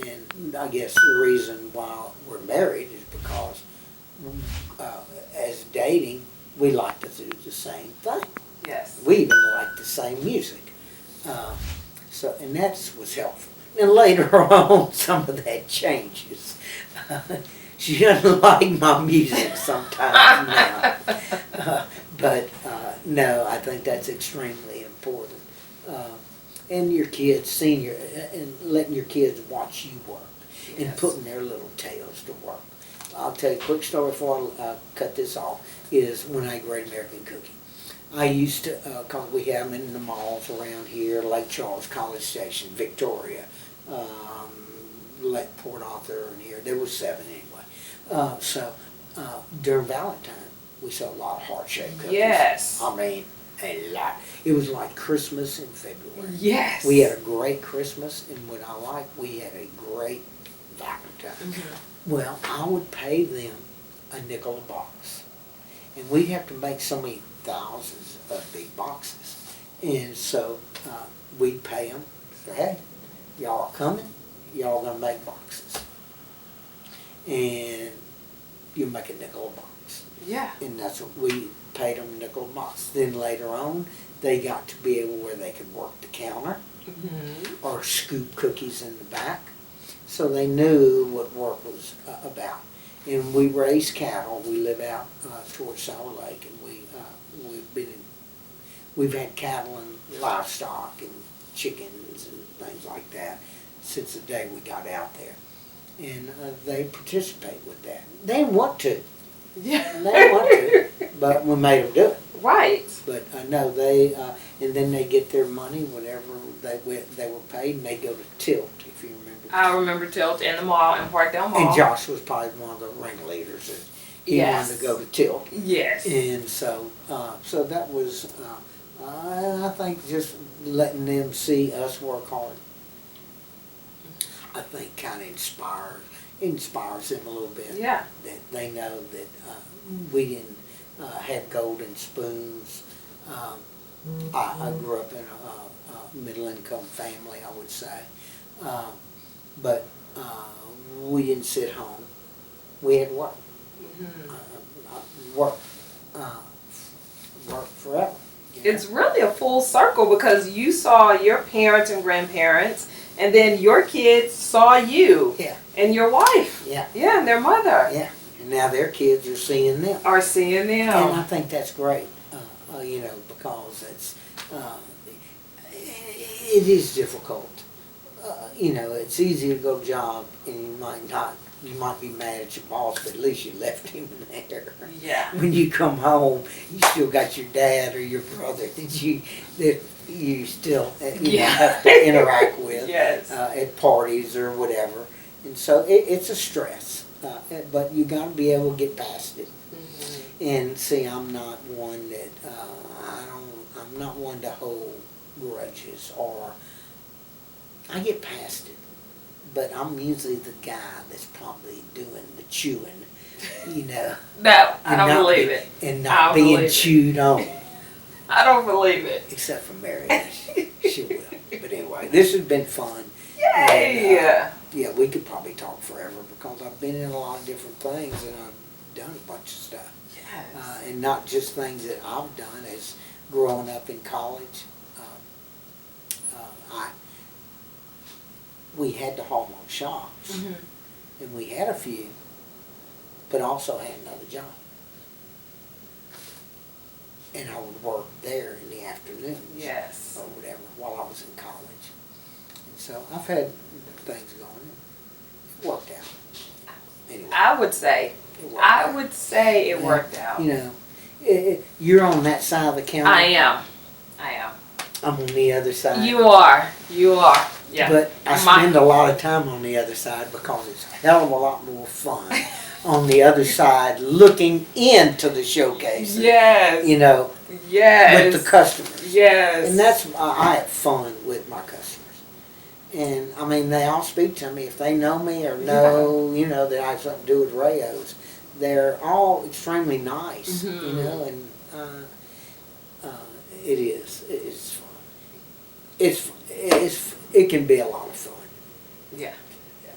Speaker 3: And I guess the reason why we're married is because as dating, we like to do the same thing.
Speaker 2: Yes.
Speaker 3: We even like the same music. And that's what's helpful. And later on, some of that changes. She doesn't like my music sometimes now. No, I think that's extremely important. And your kids, and letting your kids watch you work and
Speaker 2: Yes.
Speaker 3: putting their little tails to work. I'll tell you a quick story before I cut this off, is when I ate Great American Cookie. I used to, because we have them in the malls around here, Lake Charles, College Station, Victoria, Lake Port Arthur, and here. There were 7 anyway. During Valentine, we saw a lot of heart-shaped cookies.
Speaker 2: Yes.
Speaker 3: I mean, a lot. It was like Christmas in February.
Speaker 2: Yes.
Speaker 3: We had a great Christmas, and what I like, we had a great Valentine. Well, I would pay them a nickel a box. And we'd have to make so many thousands of big boxes. And so we'd pay them, say, hey, y'all are coming, y'all gonna make boxes. And you make a nickel a box.
Speaker 2: Yeah.
Speaker 3: And that's what we paid them, a nickel a box. Then later on, they got to be able where they could work the counter or scoop cookies in the back. So they knew what work was about. And we raise cattle. We live out towards Sour Lake, and we've had cattle and livestock and chickens and things like that since the day we got out there. And they participate with that. They didn't want to.
Speaker 2: Yeah.
Speaker 3: They didn't want to, but we made them do it.
Speaker 2: Right.
Speaker 3: But no, they and then they get their money, whatever they were paid, and they go to Tilt, if you remember.
Speaker 2: I remember Tilt in the mall, in Parkdale Mall.
Speaker 3: And Josh was probably one of the ringleaders. That he wanted to go to Tilt.
Speaker 2: Yes.
Speaker 3: And so that was, I think, just letting them see us work hard, I think, kind of inspires them a little bit.
Speaker 2: Yeah.
Speaker 3: That they know that we didn't have golden spoons. I grew up in a middle-income family, I would say. But we didn't sit home. We had work. Work forever. You know?
Speaker 2: It's really a full circle because you saw your parents and grandparents, and then your kids saw you.
Speaker 3: Yeah.
Speaker 2: And your wife.
Speaker 3: Yeah.
Speaker 2: Yeah, and their mother.
Speaker 3: Yeah. And now their kids are seeing them.
Speaker 2: Are seeing them.
Speaker 3: And I think that's great, because it's, it is difficult. It's easy to go to a job and you might be mad at your boss, but at least you left him there.
Speaker 2: Yeah.
Speaker 3: When you come home, you still got your dad or your brother that you still have to interact with
Speaker 2: Yes.
Speaker 3: at parties or whatever. And so it's a stress, but you got to be able to get past it. And see, I'm not one that I'm not one to hold grudges, or I get past it. But I'm usually the guy that's probably doing the chewing,
Speaker 2: No, I don't believe it.
Speaker 3: And not being chewed on.
Speaker 2: I don't believe it.
Speaker 3: Except for Mary. She will. But anyway, this has been fun.
Speaker 2: Yay!
Speaker 3: And, yeah, we could probably talk forever because I've been in a lot of different things and I've done a bunch of stuff.
Speaker 2: Yes.
Speaker 3: And not just things that I've done as growing up in college. We had the Hallmark shops, and we had a few, but also had another job. And I would work there in the afternoons.
Speaker 2: Yes.
Speaker 3: Or whatever, while I was in college. And so I've had things going. It worked out. Anyway,
Speaker 2: I would say it worked out.
Speaker 3: You're on that side of the county.
Speaker 2: I am.
Speaker 3: I'm on the other side.
Speaker 2: You are. Yeah.
Speaker 3: But I spend a lot of time on the other side because it's a hell of a lot more fun on the other side looking into the showcase.
Speaker 2: Yes.
Speaker 3: You know,
Speaker 2: Yes.
Speaker 3: with the customers.
Speaker 2: Yes.
Speaker 3: And that's, I have fun with my customers. And I mean, they all speak to me if they know me or know, you know, that I have something to do with Rayo's. They're all extremely nice,
Speaker 2: Mm-hmm.
Speaker 3: you know, and it's fun. It can be a lot of fun.
Speaker 2: Yeah.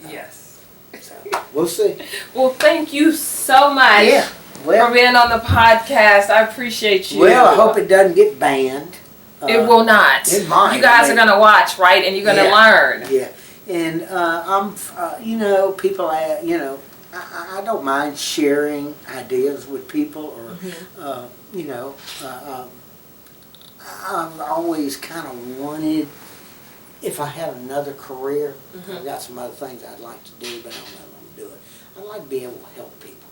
Speaker 2: Yes.
Speaker 3: So we'll see.
Speaker 2: Well, thank you so much
Speaker 3: Yeah. Well,
Speaker 2: for being on the podcast. I appreciate you.
Speaker 3: well, I hope it doesn't get banned.
Speaker 2: It will not.
Speaker 3: It might.
Speaker 2: You guys
Speaker 3: I
Speaker 2: are
Speaker 3: mean,
Speaker 2: going to watch, right? And you're going to learn.
Speaker 3: Yeah, and you know, people, you know, I don't mind sharing ideas with people, or you know, I've always kind of wanted, if I had another career, I've got some other things I'd like to do, but I don't know if I'm going to do it. I'd like to be able to help people,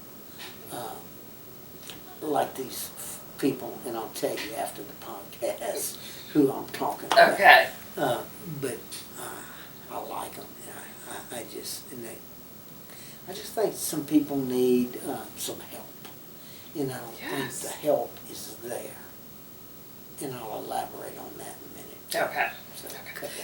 Speaker 3: like these people, and I'll tell you after the podcast who I'm talking about.
Speaker 2: Okay.
Speaker 3: But I like them. I just think some people need some help. You know, and the help is there. And I'll elaborate on that in a minute.
Speaker 2: Okay.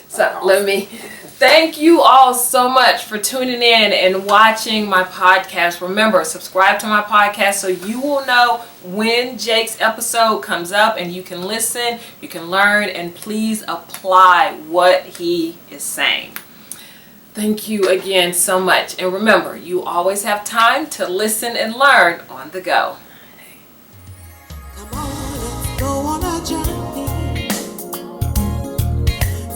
Speaker 3: So
Speaker 2: let me thank you all so much for tuning in and watching my podcast. Remember, subscribe to my podcast so you will know when Jake's episode comes up, and you can listen, you can learn, and please apply what he is saying. Thank you again so much. And remember, you always have time to listen and learn on the go.
Speaker 1: Come on, let's go on a journey.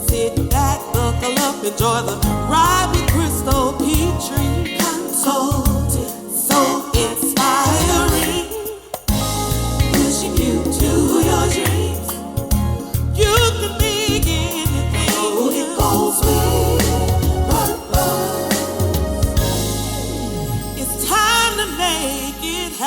Speaker 1: Sit back, buckle up, enjoy the ride with Crystal Petrie Console.